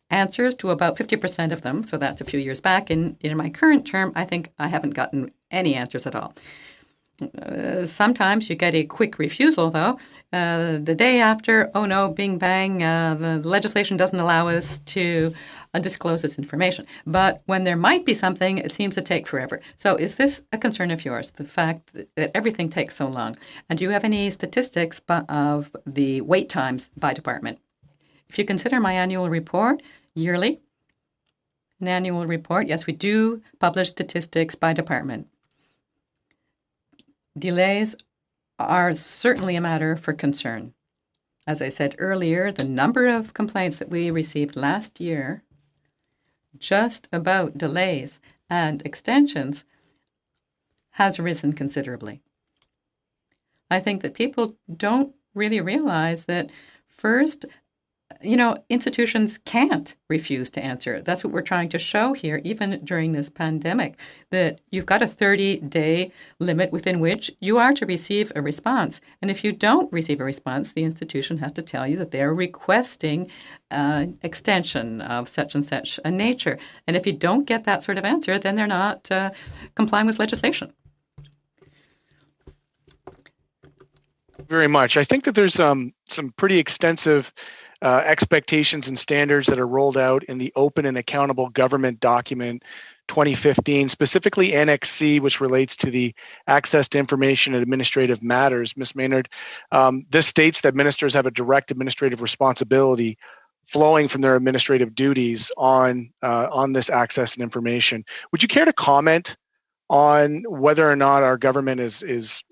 answers to about 50% of them. So that's a few years back. In my current term, I think I haven't gotten any answers at all. Sometimes you get a quick refusal, though. The day after, oh no, bing bang, the legislation doesn't allow us to disclose this information. But when there might be something, it seems to take forever. So is this a concern of yours, the fact that everything takes so long? And do you have any statistics of the wait times by department? If you consider my annual report yearly, an annual report, yes, we do publish statistics by department. Delays are certainly a matter for concern. As I said earlier, the number of complaints that we received last year just about delays and extensions has risen considerably. I think that people don't really realize that first, institutions can't refuse to answer. That's what we're trying to show here, even during this pandemic, that you've got a 30-day limit within which you are to receive a response. And if you don't receive a response, the institution has to tell you that they're requesting extension of such and such a nature. And if you don't get that sort of answer, then they're not complying with legislation. Very much. I think that there's some pretty extensive expectations and standards that are rolled out in the Open and Accountable Government Document 2015, specifically Annex C, which relates to the access to information and administrative matters. Ms. Maynard, this states that ministers have a direct administrative responsibility flowing from their administrative duties on this access and information. Would you care to comment on whether or not our government is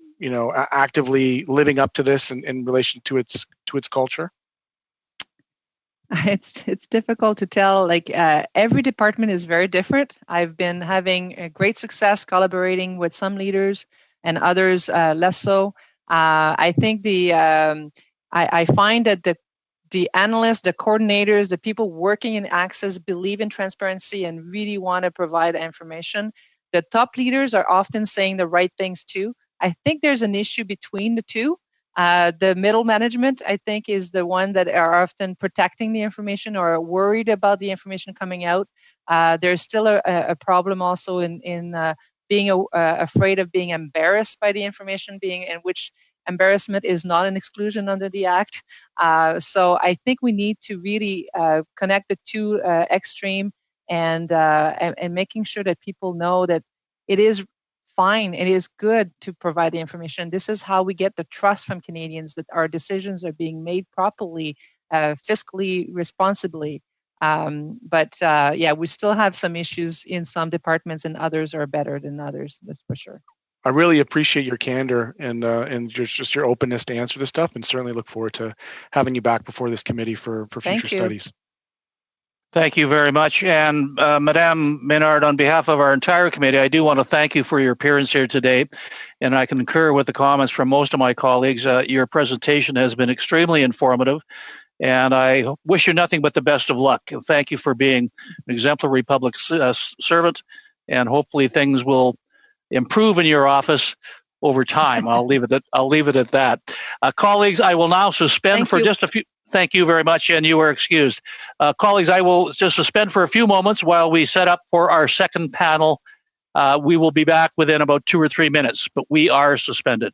actively living up to this in relation to its culture? It's difficult to tell. Every department is very different. I've been having a great success collaborating with some leaders and others less so. I think I find that the analysts, the coordinators, the people working in access believe in transparency and really want to provide information. The top leaders are often saying the right things too. I think there's an issue between the two. The middle management, I think, is the one that are often protecting the information or worried about the information coming out. There's still a problem also in being afraid of being embarrassed by the information, in which embarrassment is not an exclusion under the Act. So I think we need to really connect the two extreme and making sure that people know that it is fine. It is good to provide the information. This is how we get the trust from Canadians that our decisions are being made properly, fiscally responsibly. But we still have some issues in some departments, and others are better than others. That's for sure. I really appreciate your candor and just your openness to answer this stuff, and certainly look forward to having you back before this committee for future studies. Thank you very much. And Madame Maynard, on behalf of our entire committee, I do want to thank you for your appearance here today. And I concur with the comments from most of my colleagues. Your presentation has been extremely informative. And I wish you nothing but the best of luck. And thank you for being an exemplary public servant. And hopefully things will improve in your office over time. I'll leave it at that. Colleagues, I will now suspend for just a few. Thank you very much, and you are excused. Colleagues, I will just suspend for a few moments while we set up for our second panel. We will be back within about 2 or 3 minutes, but we are suspended.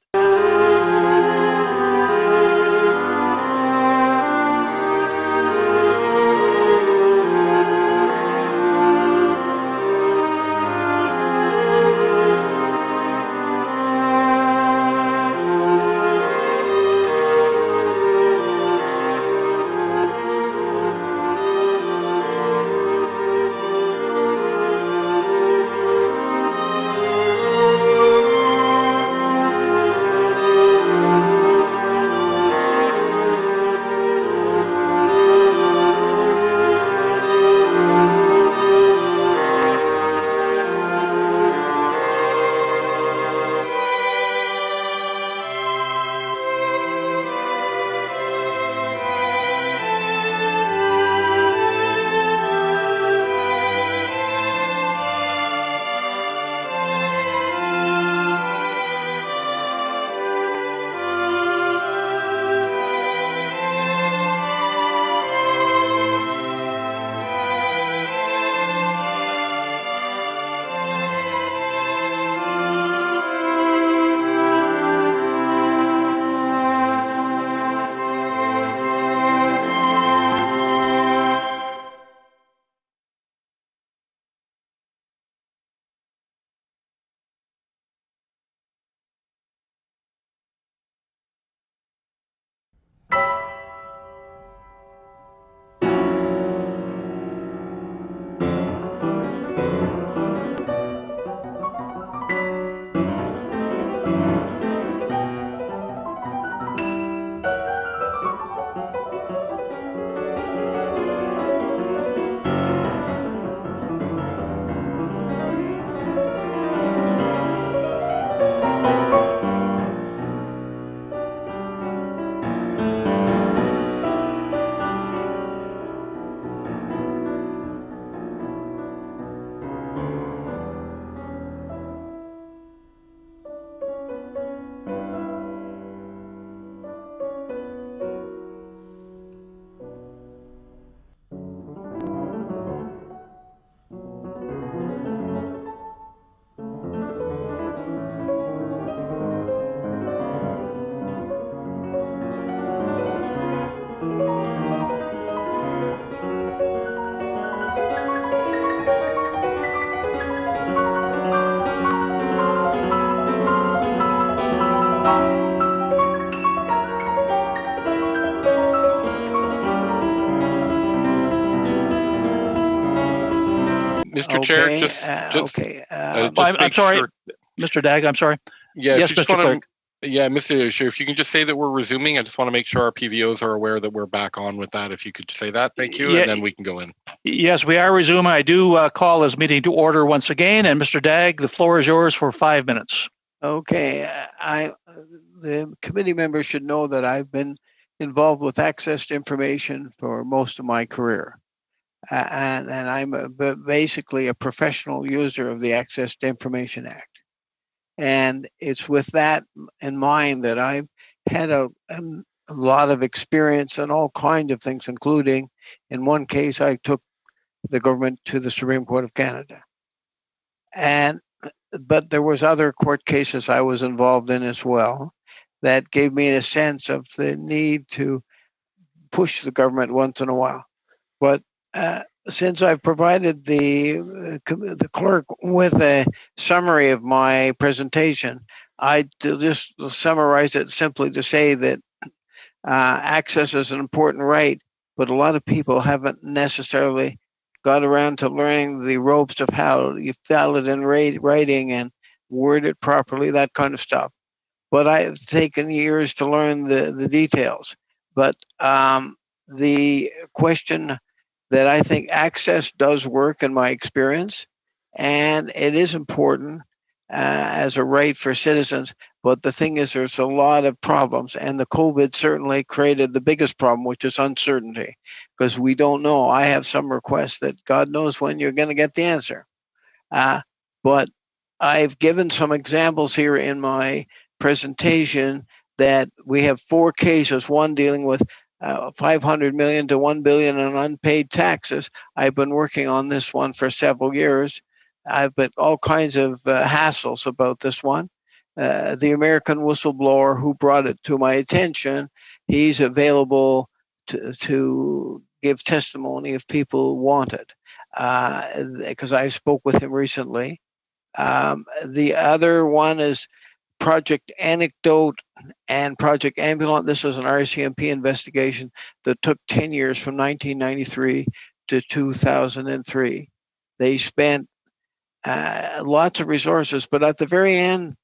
Mr. Chair, just I'm sorry, sure. Mr. Dag, I'm sorry. Yeah, Yes, Mr. Clerk. Yeah, Mr. Chair, if you can just say that we're resuming, I just want to make sure our PVOs are aware that we're back on with that. If you could say that, thank you, and then we can go in. Yes, we are resuming. I do call this meeting to order once again, and Mr. Dag, the floor is yours for 5 minutes. Okay, the committee members should know that I've been involved with access to information for most of my career. And I'm basically a professional user of the Access to Information Act. And it's with that in mind that I've had a lot of experience in all kinds of things, including in one case, I took the government to the Supreme Court of Canada. But there was other court cases I was involved in as well that gave me a sense of the need to push the government once in a while. But since I've provided the clerk with a summary of my presentation, I just summarize it simply to say that access is an important right, but a lot of people haven't necessarily got around to learning the ropes of how you file it in writing and word it properly, that kind of stuff. But I've taken years to learn the details. But the question that I think access does work in my experience, and it is important as a right for citizens. But the thing is, there's a lot of problems, and the COVID certainly created the biggest problem, which is uncertainty, because we don't know. I have some requests that God knows when you're going to get the answer. But I've given some examples here in my presentation that we have 4 cases, one dealing with 500 million to 1 billion in unpaid taxes. I've been working on this one for several years. I've been all kinds of hassles about this one. The American whistleblower who brought it to my attention, he's available to give testimony if people want it, because I spoke with him recently. The other one is Project Anecdote and Project Ambulant. This is an RCMP investigation that took 10 years from 1993 to 2003. They spent lots of resources, but at the very end,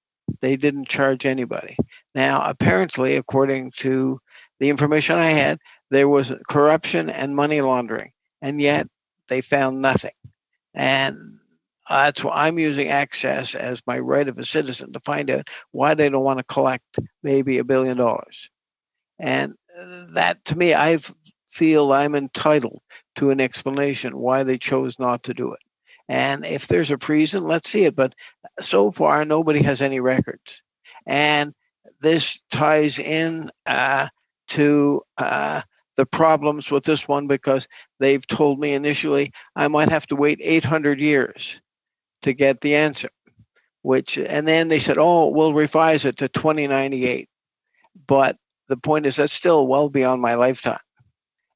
they didn't charge anybody. Now, apparently, according to the information I had, there was corruption and money laundering, and yet they found nothing. And that's why I'm using access as my right of a citizen to find out why they don't want to collect maybe $1 billion. And that, to me, I feel I'm entitled to an explanation why they chose not to do it. And if there's a reason, let's see it. But so far, nobody has any records. And this ties in to the problems with this one, because they've told me initially I might have to wait 800 years to get the answer, and then they said, oh, we'll revise it to 2098. But the point is that's still well beyond my lifetime.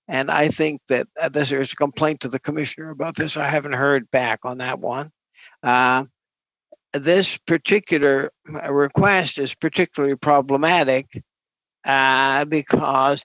And I think that there's a complaint to the commissioner about this. I haven't heard back on that one. This particular request is particularly problematic because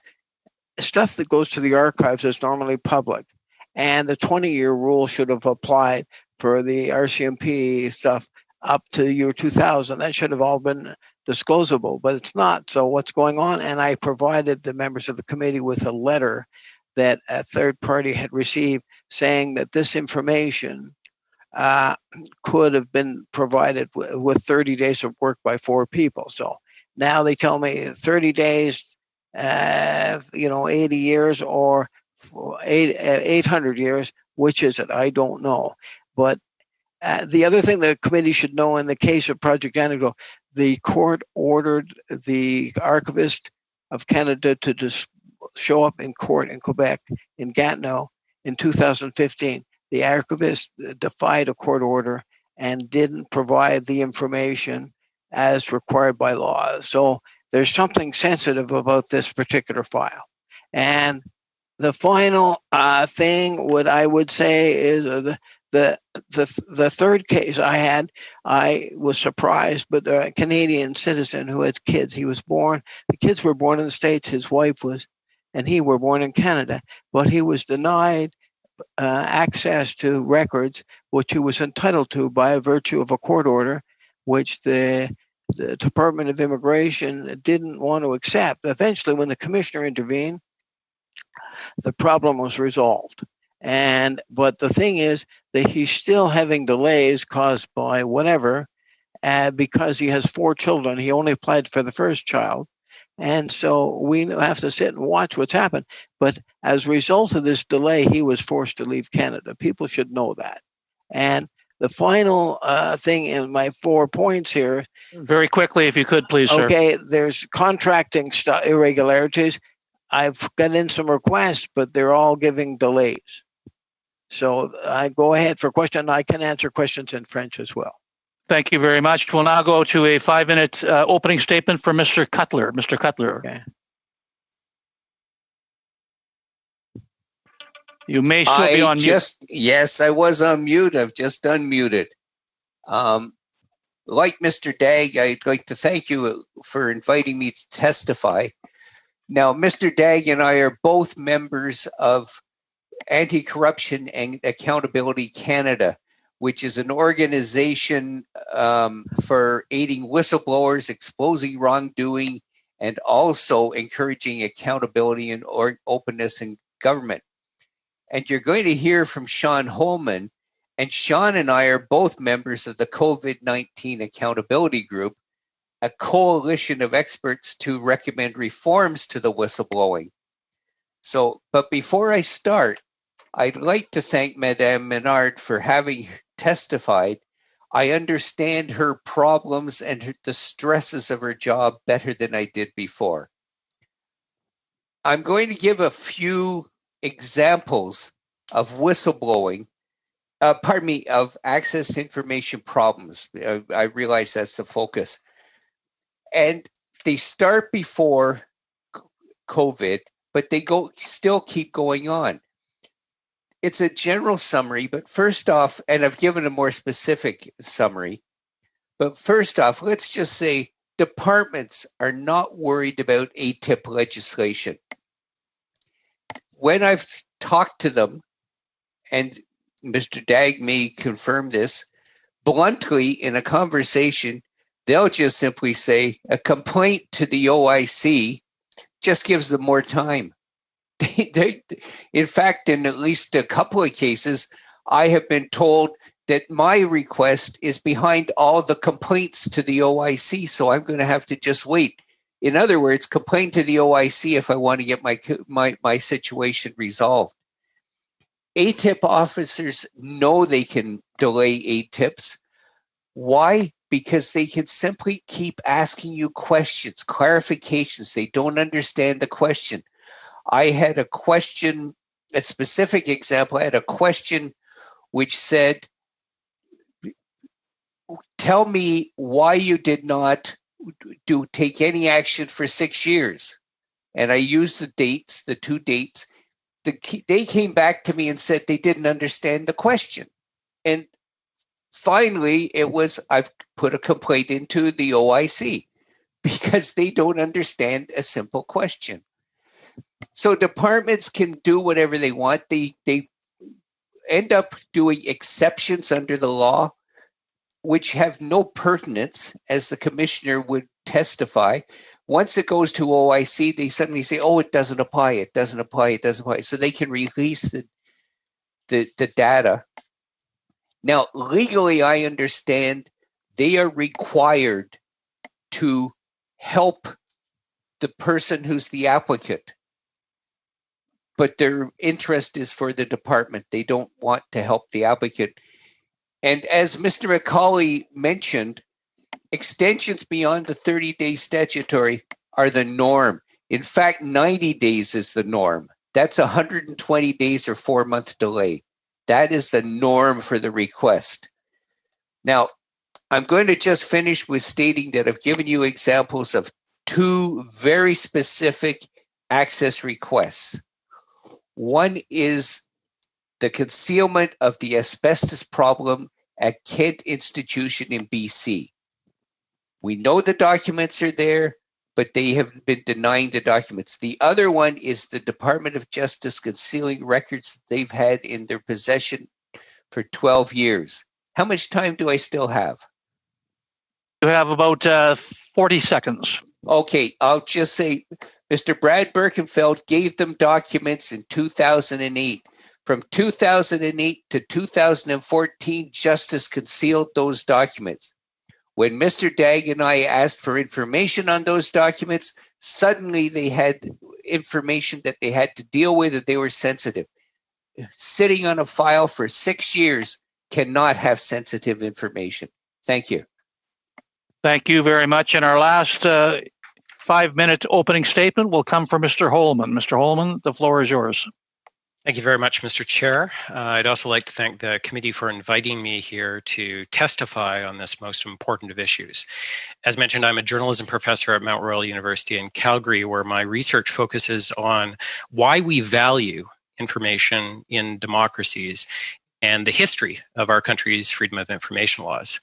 stuff that goes to the archives is normally public. And the 20-year rule should have applied for the RCMP stuff up to year 2000. That should have all been disclosable, but it's not. So what's going on? And I provided the members of the committee with a letter that a third party had received saying that this information could have been provided with 30 days of work by 4 people. So now they tell me 30 days, 80 years or 800 years. Which is it? I don't know. But the other thing the committee should know in the case of Project Anecdote, the court ordered the Archivist of Canada to just show up in court in Quebec, in Gatineau, in 2015. The archivist defied a court order and didn't provide the information as required by law. So there's something sensitive about this particular file. And the final thing, what I would say is the third case I had, I was surprised, but a Canadian citizen who has kids, the kids were born in the States, his wife was, and he were born in Canada, but he was denied access to records which he was entitled to by virtue of a court order, which the Department of Immigration didn't want to accept. Eventually, when the commissioner intervened, the problem was resolved. But the thing is that he's still having delays caused by whatever, because he has 4 children. He only applied for the first child. And so we have to sit and watch what's happened. But as a result of this delay, he was forced to leave Canada. People should know that. And the final thing in my 4 points here. Very quickly, if you could, please, sir. Okay, there's contracting irregularities. I've got in some requests, but they're all giving delays. So I go ahead for question. I can answer questions in French as well. Thank you very much. We'll now go to a 5-minute opening statement from Mr. Cutler. Mr. Cutler. Okay. You may still be on mute. Yes, I was on mute. I've just unmuted. Like Mr. Dagg, I'd like to thank you for inviting me to testify. Now, Mr. Dagg and I are both members of Anti-Corruption and Accountability Canada, which is an organization for aiding whistleblowers, exposing wrongdoing, and also encouraging accountability and openness in government. And you're going to hear from Sean Holman, and Sean and I are both members of the COVID-19 Accountability Group, a coalition of experts to recommend reforms to the whistleblowing. So, but before I start, I'd like to thank Madame Menard for having testified. I understand her problems and the stresses of her job better than I did before. I'm going to give a few examples of whistleblowing, of access to information problems. I realize that's the focus. And they start before COVID, but they still keep going on. It's a general summary, but first off, and I've given a more specific summary, but first off, let's just say departments are not worried about ATIP legislation. When I've talked to them, and Mr. Dagg may confirm this, bluntly in a conversation, they'll just simply say a complaint to the OIC just gives them more time. In fact, in at least a couple of cases, I have been told that my request is behind all the complaints to the OIC, so I'm going to have to just wait. In other words, complain to the OIC if I want to get my situation resolved. ATIP officers know they can delay ATIPs. Why? Because they can simply keep asking you questions, clarifications. They don't understand the question. I had a question, a specific example, I had a question which said, tell me why you did not take any action for 6 years. And I used the dates, the 2 dates. They came back to me and said they didn't understand the question. And finally, I've put a complaint into the OIC because they don't understand a simple question. So departments can do whatever they want. They end up doing exceptions under the law, which have no pertinence, as the commissioner would testify. Once it goes to OIC, they suddenly say, oh, it doesn't apply, it doesn't apply, it doesn't apply. So they can release the data. Now, legally, I understand they are required to help the person who's the applicant, but their interest is for the department. They don't want to help the applicant. And as Mr. McCauley mentioned, extensions beyond the 30-day statutory are the norm. In fact, 90 days is the norm. That's 120 days or 4-month delay. That is the norm for the request. Now, I'm going to just finish with stating that I've given you examples of 2 very specific access requests. One is the concealment of the asbestos problem at Kent Institution in BC. We know the documents are there. but they have been denying the documents. The other one is the Department of Justice concealing records that they've had in their possession for 12 years. How much time do I still have? You have about 40 seconds. Okay, I'll just say Mr. Brad Birkenfeld gave them documents in 2008. From 2008 to 2014, Justice concealed those documents. When Mr. Dagg and I asked for information on those documents, suddenly they had information that they had to deal with that they were sensitive. Sitting on a file for 6 years cannot have sensitive information. Thank you. Thank you very much. And our last 5-minute opening statement will come from Mr. Holman. Mr. Holman, the floor is yours. Thank you very much, Mr. Chair. I'd also like to thank the committee for inviting me here to testify on this most important of issues. As mentioned, I'm a journalism professor at Mount Royal University in Calgary, where my research focuses on why we value information in democracies and the history of our country's freedom of information laws.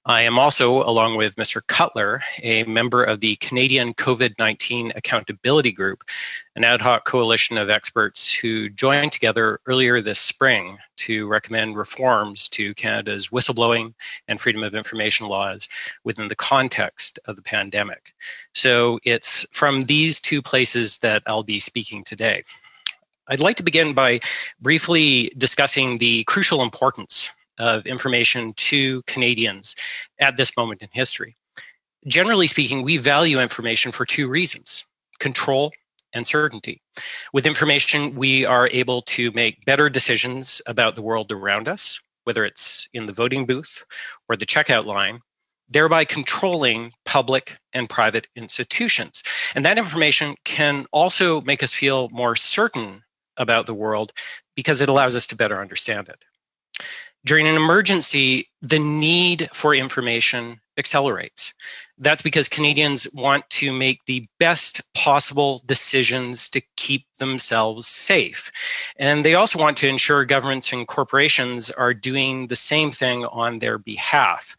I am also, along with Mr. Cutler, a member of the Canadian COVID-19 Accountability Group, an ad hoc coalition of experts who joined together earlier this spring to recommend reforms to Canada's whistleblowing and freedom of information laws within the context of the pandemic. So it's from these two places that I'll be speaking today. I'd like to begin by briefly discussing the crucial importance of information to Canadians at this moment in history. Generally speaking, we value information for two reasons: control and certainty. With information, we are able to make better decisions about the world around us, whether it's in the voting booth or the checkout line, thereby controlling public and private institutions. And that information can also make us feel more certain about the world because it allows us to better understand it. During an emergency, the need for information accelerates. That's because Canadians want to make the best possible decisions to keep themselves safe. And they also want to ensure governments and corporations are doing the same thing on their behalf,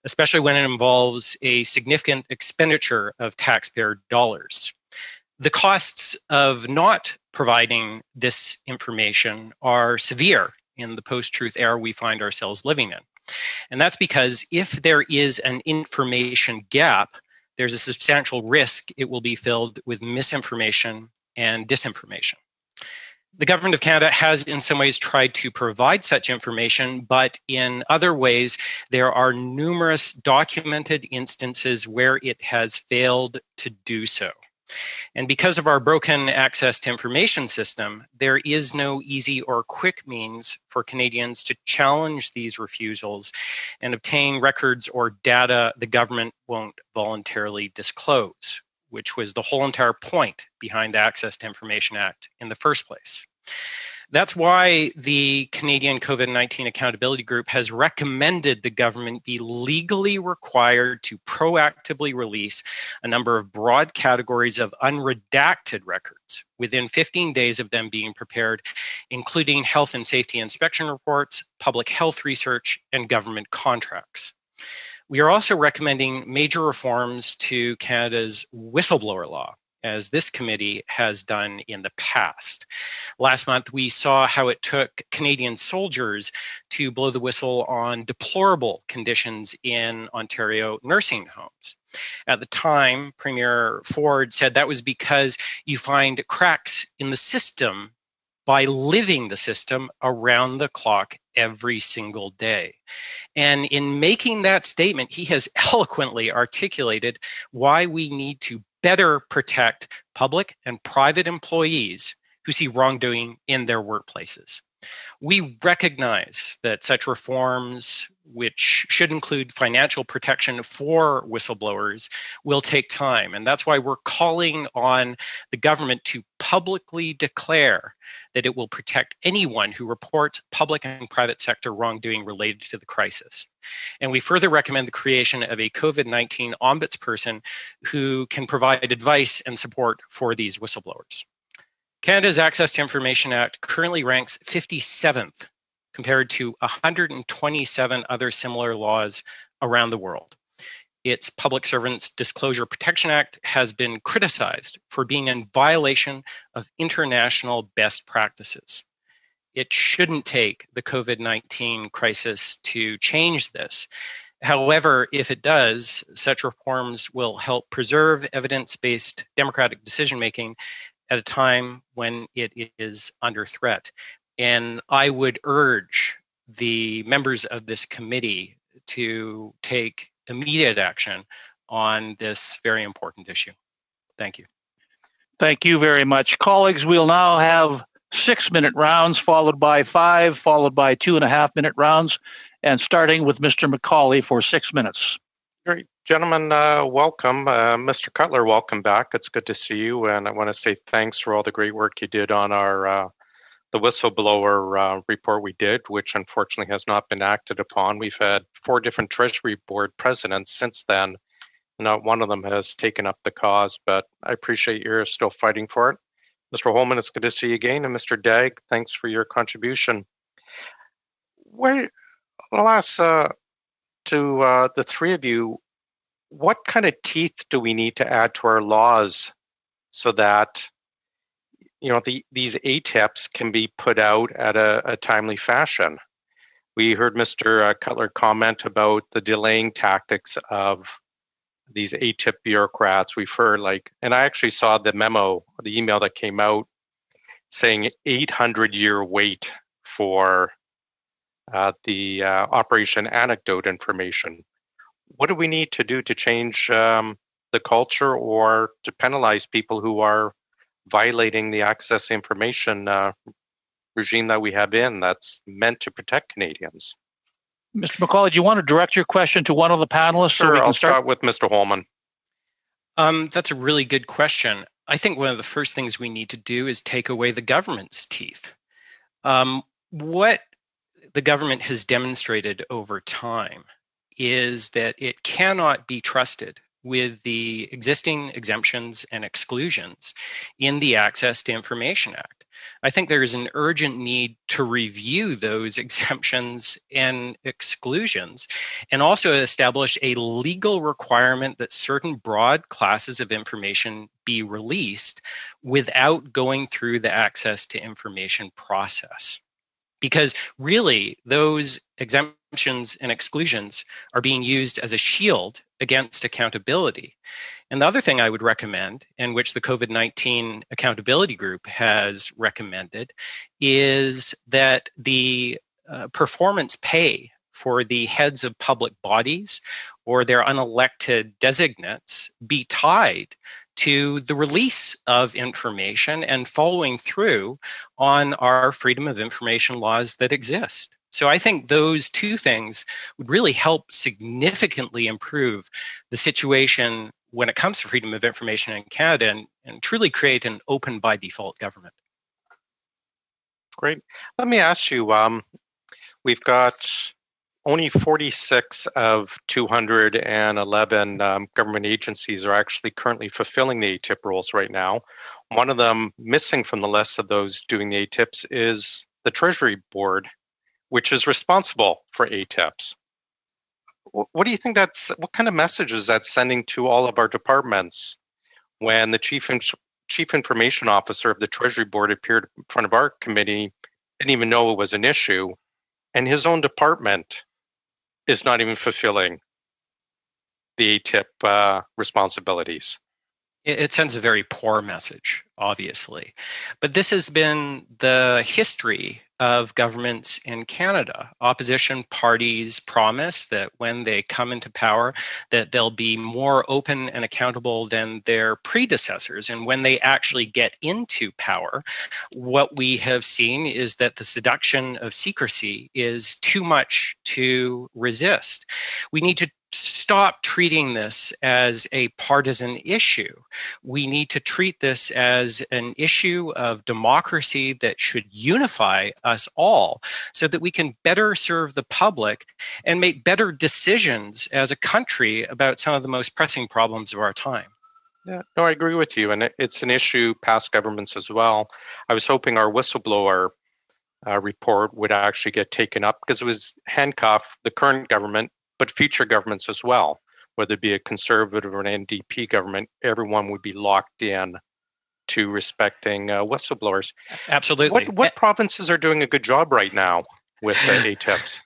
especially when it involves a significant expenditure of taxpayer dollars. The costs of not providing this information are severe in the post-truth era we find ourselves living in. And that's because if there is an information gap, there's a substantial risk it will be filled with misinformation and disinformation. The Government of Canada has in some ways tried to provide such information, but in other ways, there are numerous documented instances where it has failed to do so. And because of our broken access to information system, there is no easy or quick means for Canadians to challenge these refusals and obtain records or data the government won't voluntarily disclose, which was the whole entire point behind the Access to Information Act in the first place. That's why the Canadian COVID-19 Accountability Group has recommended the government be legally required to proactively release a number of broad categories of unredacted records within 15 days of them being prepared, including health and safety inspection reports, public health research, and government contracts. We are also recommending major reforms to Canada's whistleblower law, as this committee has done in the past. Last month, we saw how it took Canadian soldiers to blow the whistle on deplorable conditions in Ontario nursing homes. At the time, Premier Ford said that was because you find cracks in the system by living the system around the clock every single day. And in making that statement, he has eloquently articulated why we need to better protect public and private employees who see wrongdoing in their workplaces. We recognize that such reforms, which should include financial protection for whistleblowers, will take time. And that's why we're calling on the government to publicly declare that it will protect anyone who reports public and private sector wrongdoing related to the crisis. And we further recommend the creation of a COVID-19 ombudsperson who can provide advice and support for these whistleblowers. Canada's Access to Information Act currently ranks 57th compared to 127 other similar laws around the world. its Public Servants Disclosure Protection Act has been criticized for being in violation of international best practices. It shouldn't take the COVID-19 crisis to change this. However, if it does, such reforms will help preserve evidence-based democratic decision-making at a time when it is under threat. And I would urge the members of this committee to take immediate action on this very important issue. Thank you. Thank you very much. Colleagues, we'll now have 6-minute rounds, followed by 5, followed by 2.5-minute rounds, and starting with Mr. McCauley for 6 minutes. Great. Gentlemen, welcome. Mr. Cutler, welcome back. It's good to see you. And I want to say thanks for all the great work you did on our the whistleblower report we did, which unfortunately has not been acted upon. We've had 4 different Treasury Board presidents since then. Not one of them has taken up the cause, but I appreciate you're still fighting for it. Mr. Holman, it's good to see you again. And Mr. Dagg, thanks for your contribution. I'll ask to the 3 of you, what kind of teeth do we need to add to our laws so that these ATIPs can be put out at a timely fashion? We heard Mr. Cutler comment about the delaying tactics of these ATIP bureaucrats. We've heard and I actually saw the memo, the email that came out saying 800-year wait for the Operation Anecdote information. What do we need to do to change the culture or to penalize people who are violating the access information regime that we have that's meant to protect Canadians? Mr. McCauley, do you want to direct your question to one of the panelists? Sure, I'll start with Mr. Holman. That's a really good question. I think one of the first things we need to do is take away the government's teeth. What the government has demonstrated over time is that it cannot be trusted with the existing exemptions and exclusions in the Access to Information Act. I think there is an urgent need to review those exemptions and exclusions and also establish a legal requirement that certain broad classes of information be released without going through the Access to Information process. Because really, those exemptions and exclusions are being used as a shield against accountability. And the other thing I would recommend, and which the COVID-19 Accountability Group has recommended, is that the performance pay for the heads of public bodies or their unelected designates be tied to the release of information and following through on our freedom of information laws that exist. So I think those 2 things would really help significantly improve the situation when it comes to freedom of information in Canada and truly create an open by default government. Great. Let me ask you, we've got only 46 of 211 government agencies are actually currently fulfilling the ATIP rules right now. One of them missing from the list of those doing the ATIPs is the Treasury Board, which is responsible for ATIPs. What do you think what kind of message is that sending to all of our departments when the Chief Information Officer of the Treasury Board appeared in front of our committee, didn't even know it was an issue, and his own department is not even fulfilling the ATIP responsibilities? It sends a very poor message, obviously. But this has been the history of governments in Canada. Opposition parties promise that when they come into power, that they'll be more open and accountable than their predecessors. And when they actually get into power, what we have seen is that the seduction of secrecy is too much to resist. We need to stop treating this as a partisan issue. We need to treat this as an issue of democracy that should unify us all so that we can better serve the public and make better decisions as a country about some of the most pressing problems of our time. Yeah, no, I agree with you. And it's an issue past governments as well. I was hoping our whistleblower report would actually get taken up because it was handcuff the current government, but future governments as well, whether it be a Conservative or an NDP government, everyone would be locked in to respecting whistleblowers. Absolutely. What provinces are doing a good job right now with ATIPs?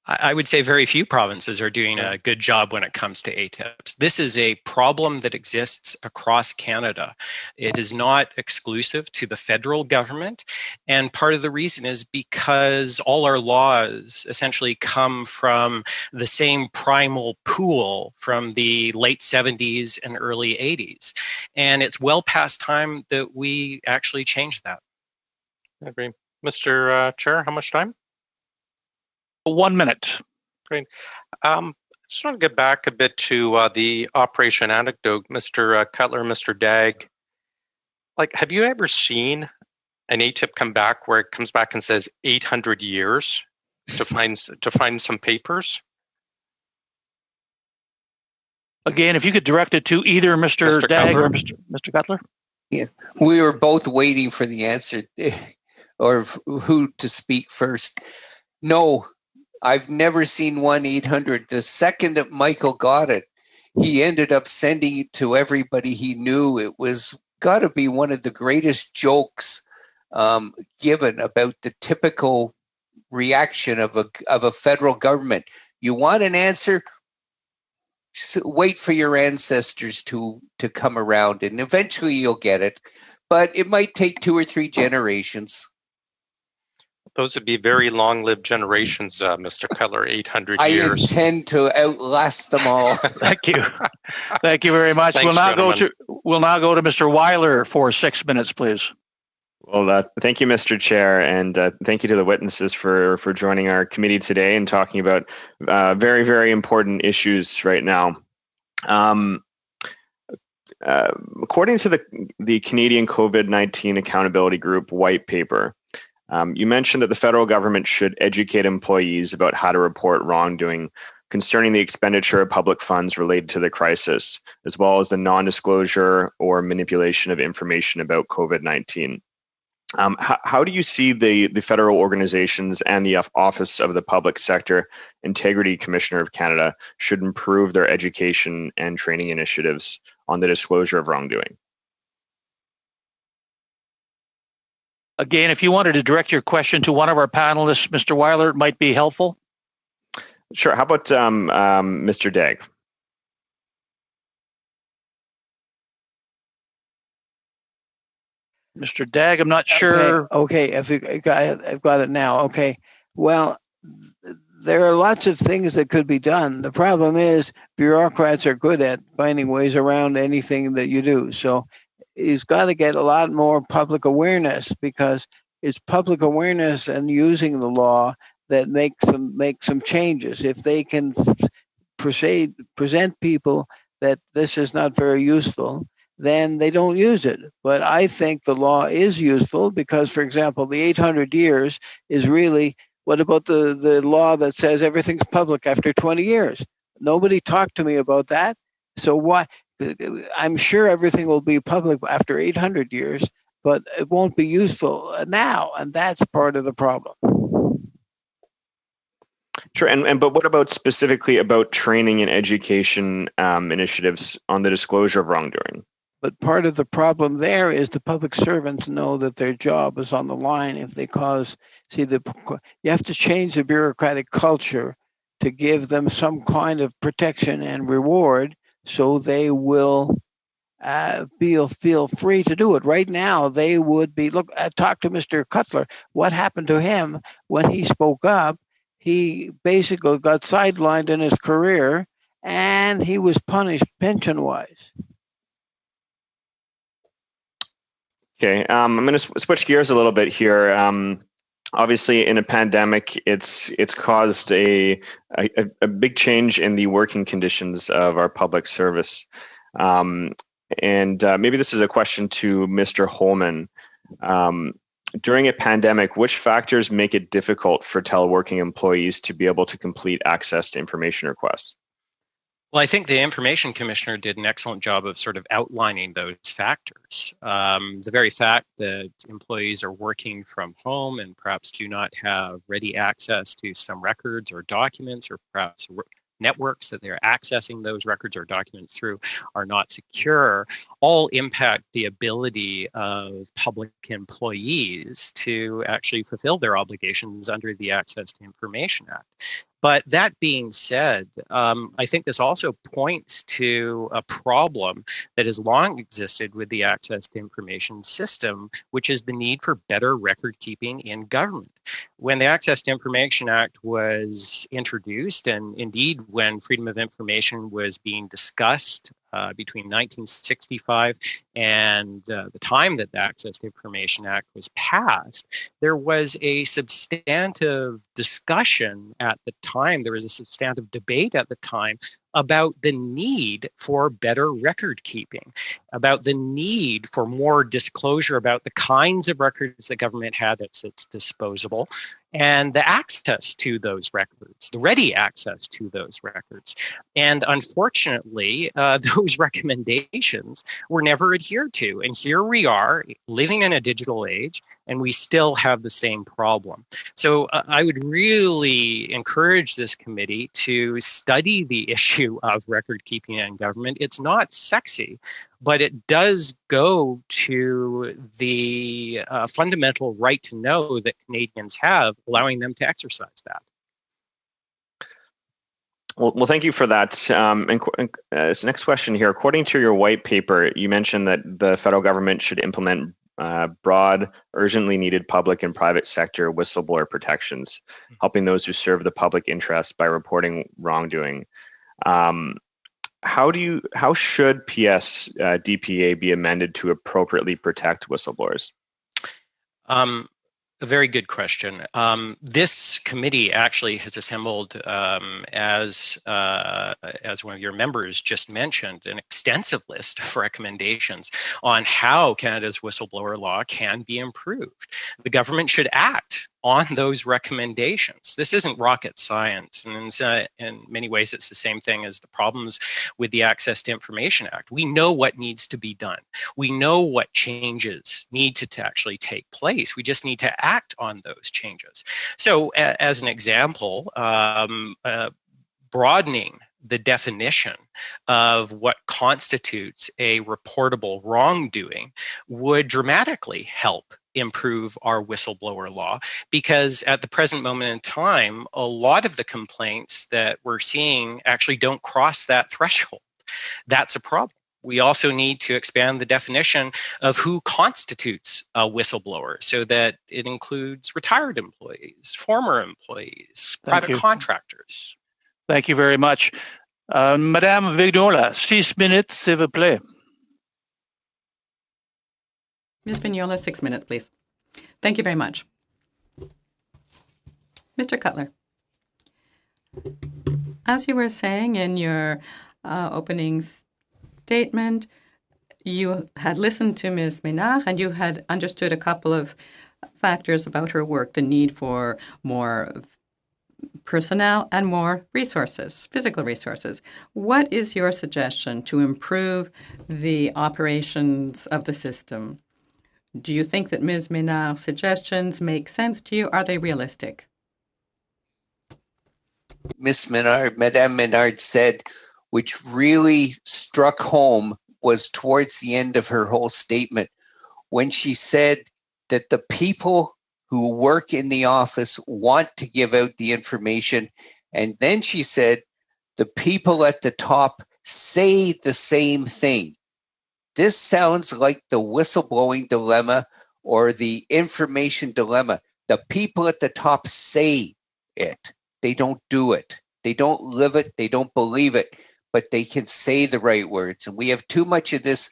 I would say very few provinces are doing a good job when it comes to ATIPs. This is a problem that exists across Canada. It is not exclusive to the federal government. And part of the reason is because all our laws essentially come from the same primal pool from the late 70s and early 80s. And it's well past time that we actually change that. I agree. Mr. Chair, how much time? 1 minute. Great. I just want to get back a bit to the operation anecdote, Mr. Cutler, Mr. Dagg. Like, have you ever seen an ATIP come back where it comes back and says 800 years to find some papers? Again, if you could direct it to either Mr. Dagg or Mr. Cutler. Yeah, we were both waiting for the answer or who to speak first. No, I've never seen 1-800. The second that Michael got it, he ended up sending it to everybody he knew. It was got to be one of the greatest jokes given about the typical reaction of a federal government. You want an answer? Wait for your ancestors to come around, and eventually you'll get it. But it might take 2 or 3 generations. Those would be very long-lived generations, Mr. Cutler, 800 years. I intend to outlast them all. Thank you. Thank you very much. Thanks, we'll now go to Mr. Weiler for 6 minutes, please. Well, thank you, Mr. Chair, and thank you to the witnesses for joining our committee today and talking about very, very important issues right now. According to the Canadian COVID-19 Accountability Group white paper, you mentioned that the federal government should educate employees about how to report wrongdoing concerning the expenditure of public funds related to the crisis, as well as the non-disclosure or manipulation of information about COVID-19. How do you see the federal organizations and the Office of the Public Sector Integrity Commissioner of Canada should improve their education and training initiatives on the disclosure of wrongdoing? Again, if you wanted to direct your question to one of our panelists, Mr. Weiler, it might be helpful. Sure. How about Mr. Dagg? Mr. Dagg, I'm not sure. Okay. I've got it now. Okay. Well, there are lots of things that could be done. The problem is bureaucrats are good at finding ways around anything that you do. So he's got to get a lot more public awareness, because it's public awareness and using the law that make some changes. If they can present people that this is not very useful, then they don't use it. But I think the law is useful because, for example, the 800 years is really, what about the law that says everything's public after 20 years? Nobody talked to me about that. So why? I'm sure everything will be public after 800 years, but it won't be useful now, and that's part of the problem. Sure, but what about specifically about training and education initiatives on the disclosure of wrongdoing? But part of the problem there is the public servants know that their job is on the line if they cause. You have to change the bureaucratic culture to give them some kind of protection and reward, so they will feel free to do it. Right now, they would be. Look, talk to Mr. Cutler. What happened to him when he spoke up? He basically got sidelined in his career, and he was punished pension-wise. Okay, I'm going to switch gears a little bit here. Obviously, in a pandemic, it's caused a big change in the working conditions of our public service. And maybe this is a question to Mr. Holman. During a pandemic, which factors make it difficult for teleworking employees to be able to complete access to information requests? Well, I think the Information Commissioner did an excellent job of sort of outlining those factors. The very fact that employees are working from home and perhaps do not have ready access to some records or documents, or perhaps networks that they're accessing those records or documents through are not secure, all impact the ability of public employees to actually fulfill their obligations under the Access to Information Act. But that being said, I think this also points to a problem that has long existed with the Access to Information system, which is the need for better record keeping in government. When the Access to Information Act was introduced, and indeed when freedom of information was being discussed between 1965 and the time that the Access to Information Act was passed, there was a substantive discussion at the time, there was a substantive debate at the time about the need for better record keeping, about the need for more disclosure about the kinds of records the government had at its disposal, and the access to those records, the ready access to those records. And unfortunately, those recommendations were never adhered to. And here we are living in a digital age, and we still have the same problem. So I would really encourage this committee to study the issue of record keeping in government. It's not sexy, but it does go to the fundamental right to know that Canadians have, allowing them to exercise that. Well, thank you for that. This next question here, according to your white paper, you mentioned that the federal government should implement broad, urgently needed public and private sector whistleblower protections, helping those who serve the public interest by reporting wrongdoing. How should PS DPA be amended to appropriately protect whistleblowers? A very good question. This committee actually has assembled, as one of your members just mentioned, an extensive list of recommendations on how Canada's whistleblower law can be improved. The government should act on those recommendations. This isn't rocket science, and in many ways it's the same thing as the problems with the Access to Information Act. We know what needs to be done. We know what changes need to actually take place. We just need to act on those changes. So as an example, broadening the definition of what constitutes a reportable wrongdoing would dramatically help improve our whistleblower law, because at the present moment in time, a lot of the complaints that we're seeing actually don't cross that threshold. That's a problem. We also need to expand the definition of who constitutes a whistleblower so that it includes retired employees, former employees, private contractors. Thank you very much. Madame Vignola, 6 minutes, s'il vous plaît. Ms. Vignola, 6 minutes, please. Thank you very much. Mr. Cutler, as you were saying in your opening statement, you had listened to Ms. Ménard and you had understood a couple of factors about her work, the need for more personnel and more resources, physical resources. What is your suggestion to improve the operations of the system? Do you think that Ms. Ménard's suggestions make sense to you? Are they realistic? Ms. Menard, Madame Menard said, which really struck home, was towards the end of her whole statement, when she said that the people who work in the office want to give out the information. And then she said, the people at the top say the same thing. This sounds like the whistleblowing dilemma or the information dilemma. The people at the top say it. They don't do it. They don't live it. They don't believe it, but they can say the right words. And we have too much of this,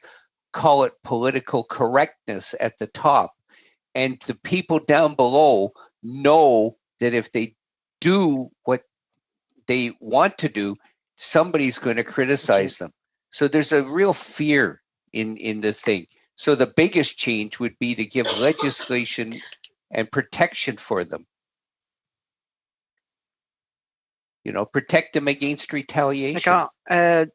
call it political correctness at the top. And the people down below know that if they do what they want to do, somebody's going to criticize them. So there's a real fear in the thing. So the biggest change would be to give legislation and protection for them. You know, protect them against retaliation. D'accord.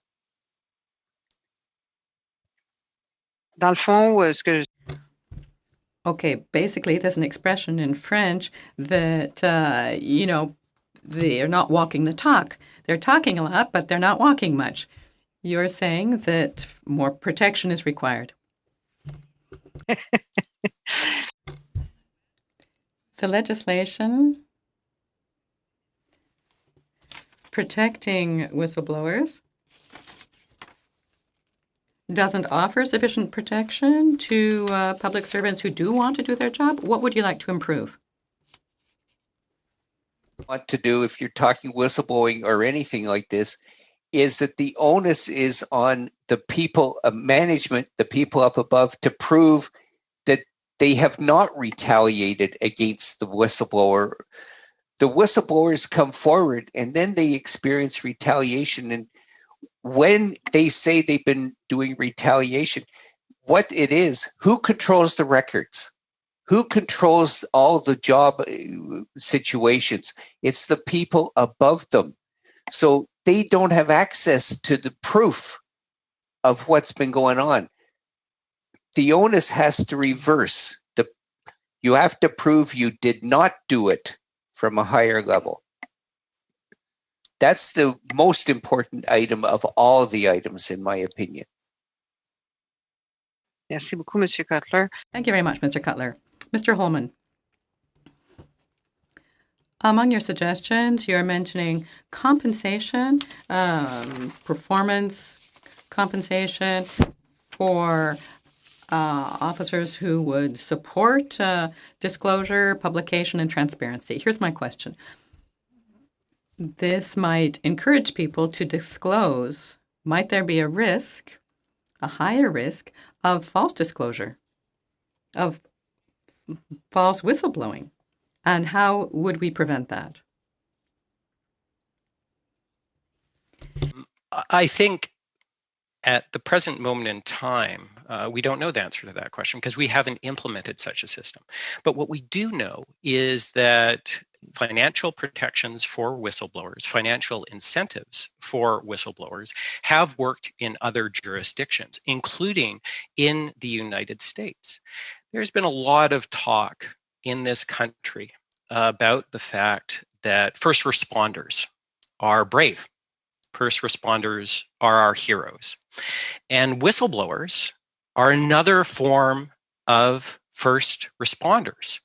Dans le fond, ce que Okay, basically, there's an expression in French that, they're not walking the talk. They're talking a lot, but they're not walking much. You're saying that more protection is required. The legislation protecting whistleblowers doesn't offer sufficient protection to public servants who do want to do their job. What would you like to improve? Want to do, if you're talking whistleblowing or anything like this, is that the onus is on the people of management, the people up above, to prove that they have not retaliated against the whistleblower. The whistleblowers come forward and then they experience retaliation. And when they say they've been doing retaliation, what it is, who controls the records? Who controls all the job situations? It's the people above them. So they don't have access to the proof of what's been going on. The onus has to reverse. You have to prove you did not do it from a higher level. That's the most important item of all the items, in my opinion. Merci beaucoup, Monsieur Cutler. Thank you very much, Mr. Cutler. Mr. Holman. Among your suggestions, you're mentioning compensation, performance compensation for officers who would support disclosure, publication, and transparency. Here's my question. This might encourage people to disclose. Might there be a risk, a higher risk, of false disclosure, of false whistleblowing? And how would we prevent that? I think at the present moment in time, we don't know the answer to that question because we haven't implemented such a system. But what we do know is that financial protections for whistleblowers, financial incentives for whistleblowers have worked in other jurisdictions, including in the United States. There's been a lot of talk in this country about the fact that first responders are brave. First responders are our heroes. And whistleblowers are another form of first responders.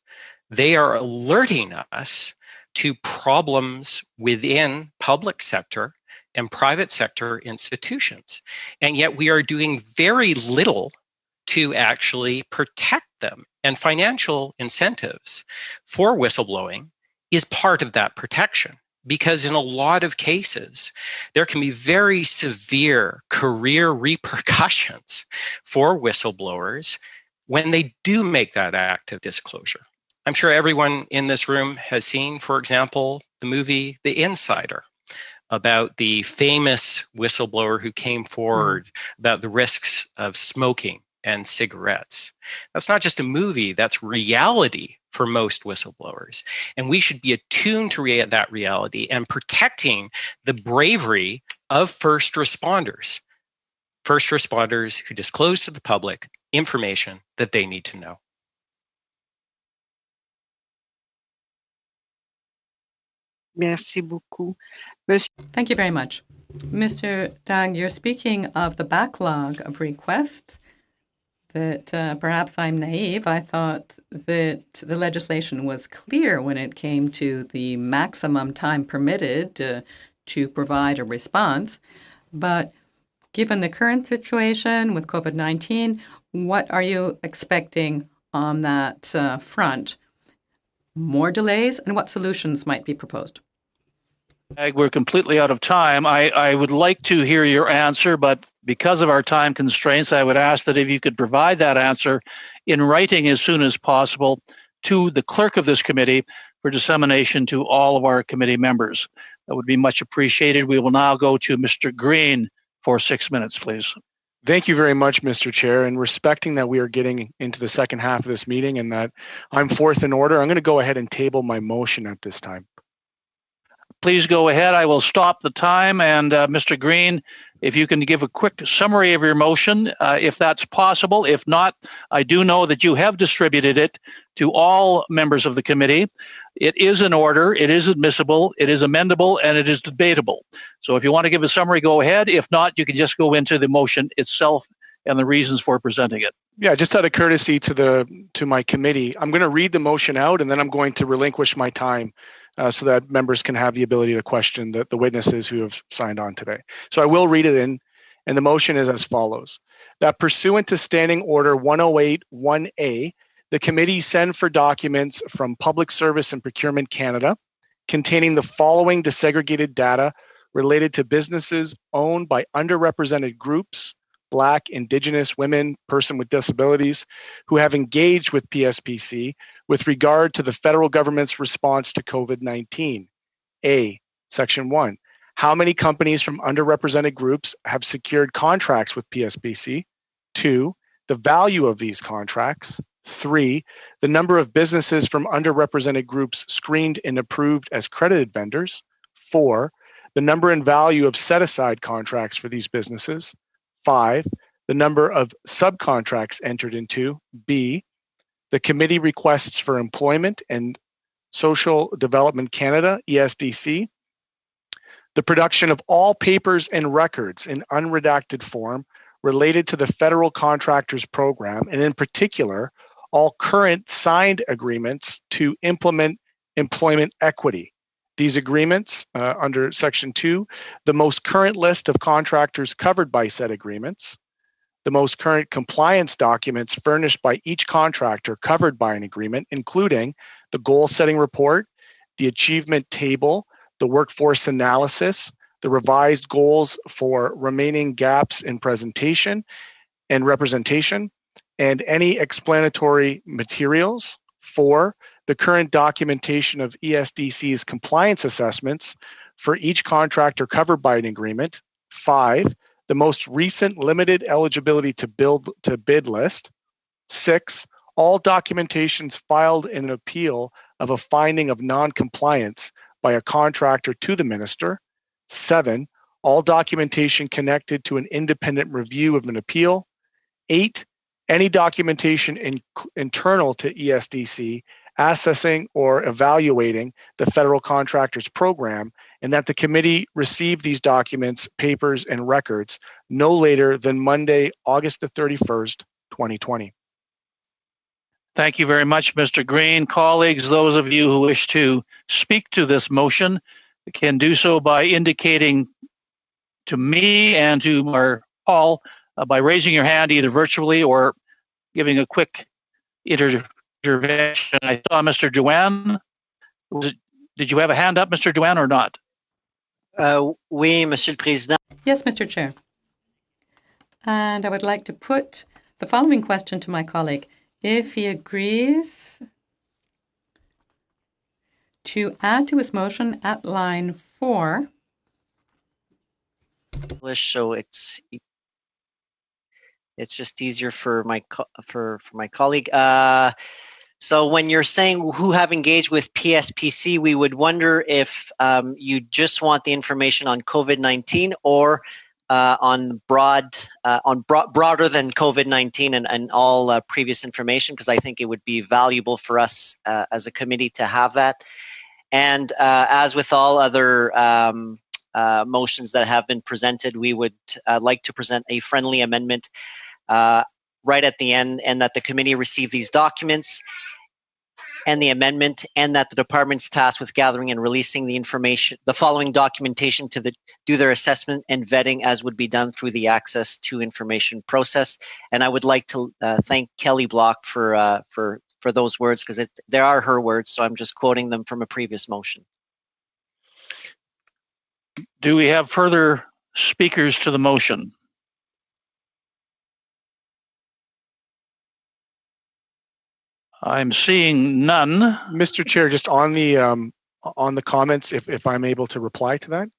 They are alerting us to problems within public sector and private sector institutions. And yet we are doing very little to actually protect them. And financial incentives for whistleblowing is part of that protection. Because in a lot of cases, there can be very severe career repercussions for whistleblowers when they do make that act of disclosure. I'm sure everyone in this room has seen, for example, the movie The Insider, about the famous whistleblower who came forward about the risks of smoking and cigarettes. That's not just a movie, that's reality for most whistleblowers. And we should be attuned to that reality and protecting the bravery of first responders who disclose to the public information that they need to know. Merci beaucoup. Thank you very much. Mr. Dang, you're speaking of the backlog of requests that perhaps I'm naive. I thought that the legislation was clear when it came to the maximum time permitted to provide a response. But given the current situation with COVID-19, what are you expecting on that front? More delays, and what solutions might be proposed? We're completely out of time. I would like to hear your answer, but because of our time constraints, I would ask that if you could provide that answer in writing as soon as possible to the clerk of this committee for dissemination to all of our committee members. That would be much appreciated. We will now go to Mr. Green for 6 minutes, please. Thank you very much, Mr. Chair. And respecting that we are getting into the second half of this meeting and that I'm fourth in order, I'm going to go ahead and table my motion at this time. please go ahead. I will stop the time. And Mr. Green, if you can give a quick summary of your motion, if that's possible. If not, I do know that you have distributed it to all members of the committee. It is in order, it is admissible, it is amendable, and it is debatable. So if you want to give a summary, go ahead. If not, you can just go into the motion itself and the reasons for presenting it. Yeah, just out of courtesy to my committee, I'm going to read the motion out, and then I'm going to relinquish my time so that members can have the ability to question the witnesses who have signed on today. So I will read it in, and the motion is as follows: that pursuant to Standing Order 108-1A, the committee send for documents from Public Service and Procurement Canada containing the following disaggregated data related to businesses owned by underrepresented groups, Black, Indigenous, women, person with disabilities, who have engaged with PSPC with regard to the federal government's response to COVID-19. A, Section 1, how many companies from underrepresented groups have secured contracts with PSPC? 2, the value of these contracts. 3, the number of businesses from underrepresented groups screened and approved as credited vendors. 4, the number and value of set-aside contracts for these businesses. 5, the number of subcontracts entered into. B, the committee requests for Employment and Social Development Canada, ESDC, the production of all papers and records in unredacted form related to the federal contractors program, and in particular, all current signed agreements to implement employment equity. These agreements, under Section 2, the most current list of contractors covered by said agreements, the most current compliance documents furnished by each contractor covered by an agreement, including the goal-setting report, the achievement table, the workforce analysis, the revised goals for remaining gaps in presentation and representation, and any explanatory materials. 4, the current documentation of ESDC's compliance assessments for each contractor covered by an agreement. 5, the most recent limited eligibility to bid list. 6, all documentations filed in an appeal of a finding of non-compliance by a contractor to the minister. 7, all documentation connected to an independent review of an appeal. 8, any documentation internal to ESDC assessing or evaluating the federal contractors program, and that the committee receive these documents, papers, and records no later than Monday, August the 31st, 2020. Thank you very much, Mr. Green. Colleagues, those of you who wish to speak to this motion can do so by indicating to me and to our Paul by raising your hand either virtually or giving a quick intervention. I saw Mr. Juan. Did you have a hand up, Mr. Juan, or not? Oui, Monsieur le Président. Yes, Mr. Chair. And I would like to put the following question to my colleague. If he agrees to add to his motion at line 4. So it's just easier for my colleague. So when you're saying who have engaged with PSPC, we would wonder if you just want the information on COVID-19 or on broader than COVID-19 and all previous information, because I think it would be valuable for us as a committee to have that. And as with all other motions that have been presented, we would like to present a friendly amendment right at the end, and that the committee receive these documents and the amendment, and that the department's tasked with gathering and releasing the information, the following documentation to do their assessment and vetting as would be done through the access to information process. And I would like to thank Kelly Block for those words, because they are her words, so I'm just quoting them from a previous motion. Do we have further speakers to the motion? I'm seeing none. Mr. Chair, just on the comments, if I'm able to reply to that.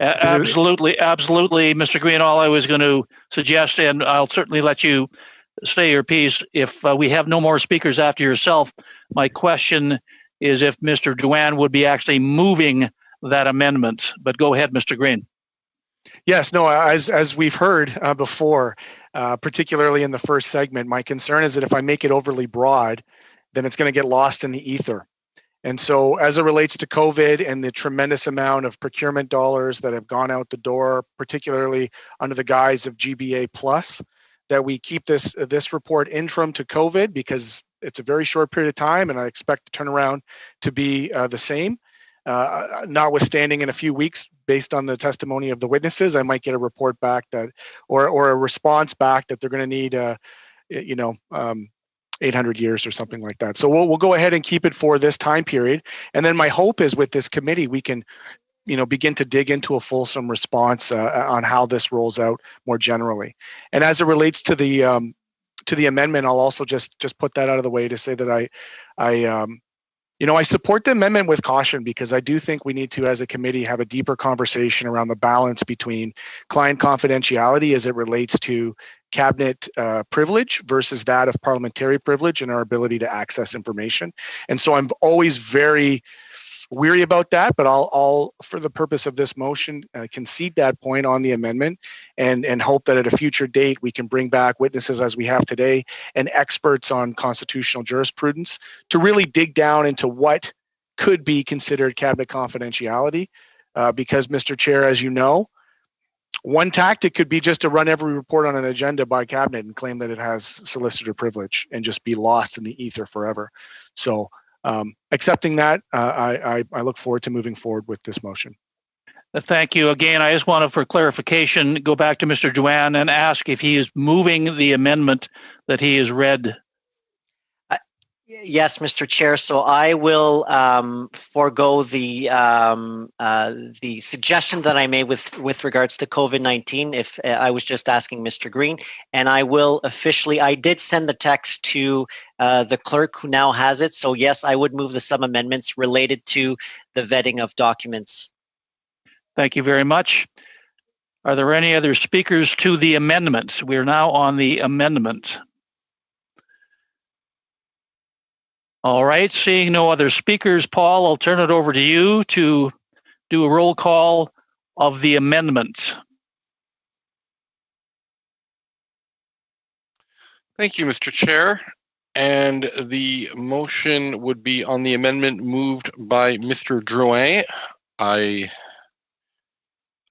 Absolutely, Mr. Green. All I was going to suggest, and I'll certainly let you say your piece, if we have no more speakers after yourself, my question is if Mr. Duan would be actually moving that amendment. But go ahead, Mr. Green. Yes, no, as we've heard before, particularly in the first segment, my concern is that if I make it overly broad, then it's going to get lost in the ether. And so as it relates to COVID and the tremendous amount of procurement dollars that have gone out the door, particularly under the guise of GBA plus, that we keep this report interim to COVID because it's a very short period of time and I expect the turnaround to be the same. Notwithstanding in a few weeks, based on the testimony of the witnesses, I might get a report back that, or a response back that they're going to need, 800 years or something like that. So we'll go ahead and keep it for this time period. And then my hope is with this committee, we can, begin to dig into a fulsome response on how this rolls out more generally. And as it relates to the amendment, I'll also just put that out of the way to say that I support the amendment with caution because I do think we need to, as a committee, have a deeper conversation around the balance between client confidentiality as it relates to cabinet privilege versus that of parliamentary privilege and our ability to access information. And so I'm always very weary about that, but I'll for the purpose of this motion, concede that point on the amendment and hope that at a future date, we can bring back witnesses as we have today and experts on constitutional jurisprudence to really dig down into what could be considered cabinet confidentiality. Because Mr. Chair, as you know, one tactic could be just to run every report on an agenda by cabinet and claim that it has solicitor privilege and just be lost in the ether forever. So accepting that, I look forward to moving forward with this motion. Thank you. Again, I just want to, for clarification, go back to Mr. Juan and ask if he is moving the amendment that he has read. Yes, Mr. Chair. So I will forego the suggestion that I made with regards to COVID-19. If I was just asking Mr. Green, and I will officially. I did send the text to the clerk, who now has it. So yes, I would move the sub amendments related to the vetting of documents. Thank you very much. Are there any other speakers to the amendments? We are now on the amendment. All right, seeing no other speakers, Paul, I'll turn it over to you to do a roll call of the amendment. Thank you, Mr. Chair. And the motion would be on the amendment moved by Mr. Drouin.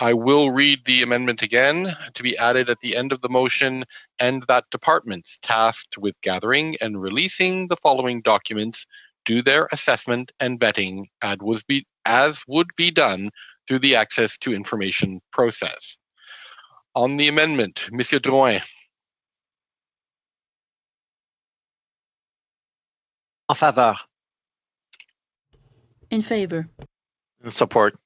I will read the amendment again to be added at the end of the motion, and that departments tasked with gathering and releasing the following documents do their assessment and vetting as would be done through the access to information process. On the amendment, Monsieur Drouin. En faveur. In favor. In support.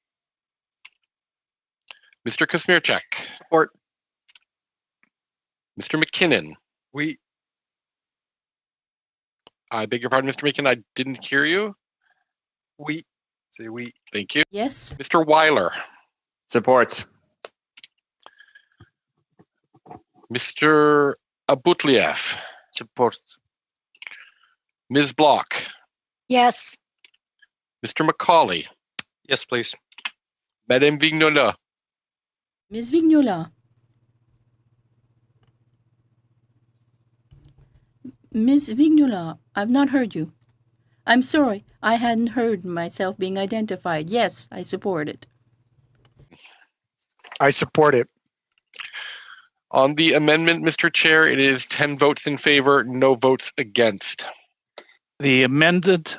Mr. Kosmierczak. Support. Mr. McKinnon. Oui. I beg your pardon, Mr. McKinnon, I didn't hear you. Oui. Say oui. Thank you. Yes. Mr. Weiler. Support. Mr. Abutliev. Support. Ms. Block. Yes. Mr. McCauley. Yes, please. Madame Vignola. Ms. Vignola. Ms. Vignola, I've not heard you. I'm sorry, I hadn't heard myself being identified. Yes, I support it. I support it. On the amendment, Mr. Chair, it is 10 votes in favor, no votes against. The amendment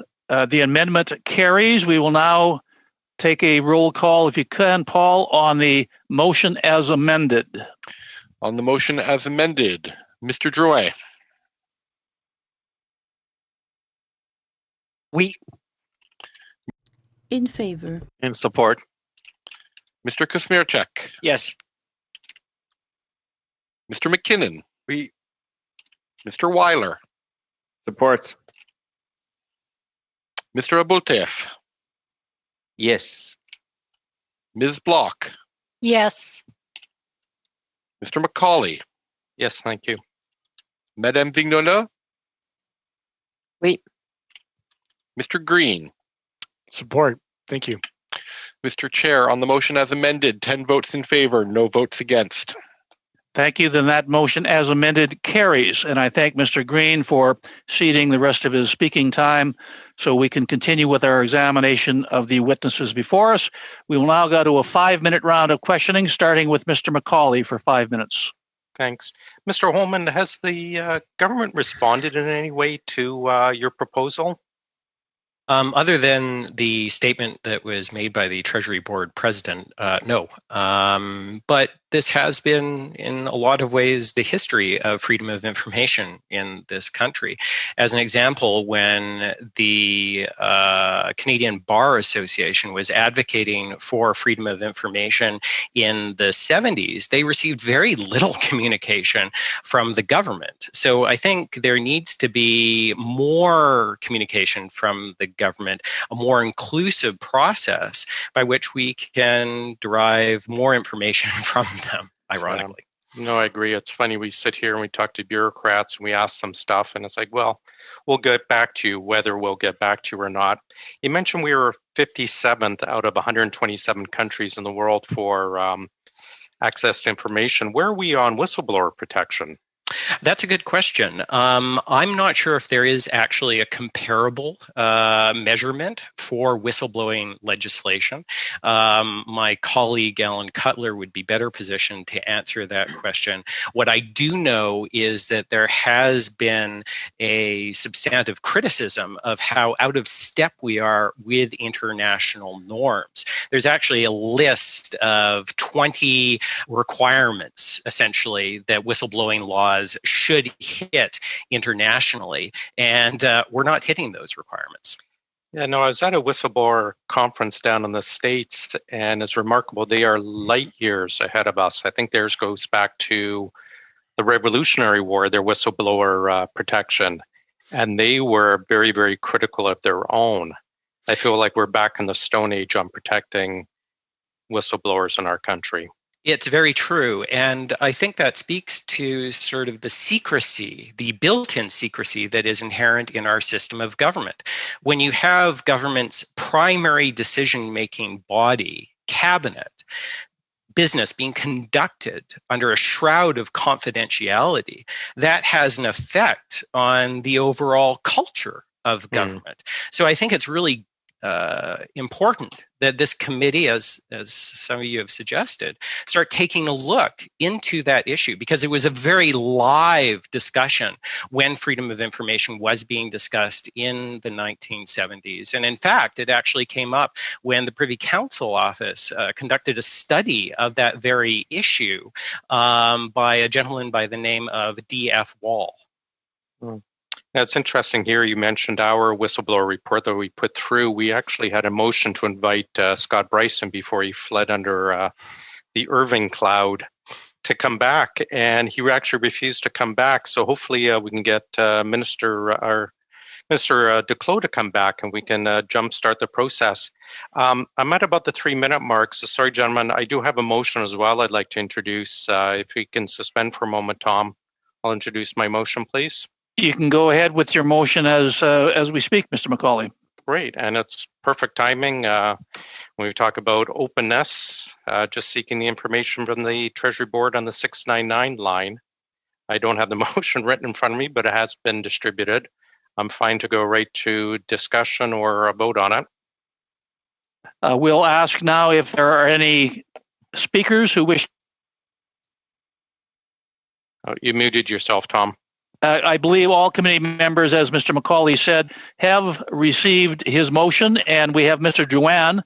carries. We will now take a roll call, if you can, Paul, on the motion as amended. On the motion as amended, Mr. Drouin. Oui. In favor. In support. Mr. Kosmierczak. Yes. Mr. McKinnon. Oui. Mr. Weiler. Support. Mr. Abultev. Yes. Ms. Block. Yes. Mr. McCauley. Yes, thank you. Madame Vignola. Oui. Mr. Green. Support. Thank you. Mr. Chair, on the motion as amended, 10 votes in favor, no votes against. Thank you. Then that motion as amended carries. And I thank Mr. Green for ceding the rest of his speaking time so we can continue with our examination of the witnesses before us. We will now go to a 5-minute round of questioning, starting with Mr. McCauley for 5 minutes. Thanks. Mr. Holman, has the government responded in any way to your proposal? Other than the statement that was made by the Treasury Board President, no. But this has been, in a lot of ways, the history of freedom of information in this country. As an example, when the Canadian Bar Association was advocating for freedom of information in the 70s, they received very little communication from the government. So I think there needs to be more communication from the government, a more inclusive process by which we can derive more information from them, ironically. Yeah. No, I agree. It's funny, we sit here and we talk to bureaucrats and we ask them stuff and it's like, well, we'll get back to you whether we'll get back to you or not. You mentioned we were 57th out of 127 countries in the world for access to information. Where are we on whistleblower protection? That's a good question. I'm not sure if there is actually a comparable measurement for whistleblowing legislation. My colleague Alan Cutler would be better positioned to answer that question. What I do know is that there has been a substantive criticism of how out of step we are with international norms. There's actually a list of 20 requirements, essentially, that whistleblowing laws should hit internationally, and we're not hitting those requirements. Yeah, no, I was at a whistleblower conference down in the States, and it's remarkable. They are light years ahead of us. I think theirs goes back to the Revolutionary War, their whistleblower protection, and they were very, very critical of their own. I feel like we're back in the Stone Age on protecting whistleblowers in our country. It's very true. And I think that speaks to sort of the secrecy, the built-in secrecy that is inherent in our system of government. When you have government's primary decision-making body, cabinet, business being conducted under a shroud of confidentiality, that has an effect on the overall culture of government. So I think it's really important that this committee, as some of you have suggested, start taking a look into that issue, because it was a very live discussion when freedom of information was being discussed in the 1970s. And in fact, it actually came up when the Privy Council Office conducted a study of that very issue by a gentleman by the name of D.F. Wall. Now, it's interesting here, you mentioned our whistleblower report that we put through. We actually had a motion to invite Scott Bryson before he fled under the Irving cloud to come back, and he actually refused to come back. So hopefully we can get Mr. Duclos to come back and we can jumpstart the process. I'm at about the 3-minute mark, so sorry, gentlemen, I do have a motion as well I'd like to introduce. If we can suspend for a moment, Tom, I'll introduce my motion, please. You can go ahead with your motion as we speak, Mr. McCauley. Great, and it's perfect timing. When we talk about openness, just seeking the information from the Treasury Board on the 699 line. I don't have the motion written in front of me, but it has been distributed. I'm fine to go right to discussion or a vote on it. We'll ask now if there are any speakers who wish. Oh, you muted yourself, Tom. I believe all committee members, as Mr. McCauley said, have received his motion, and we have Mr. Juan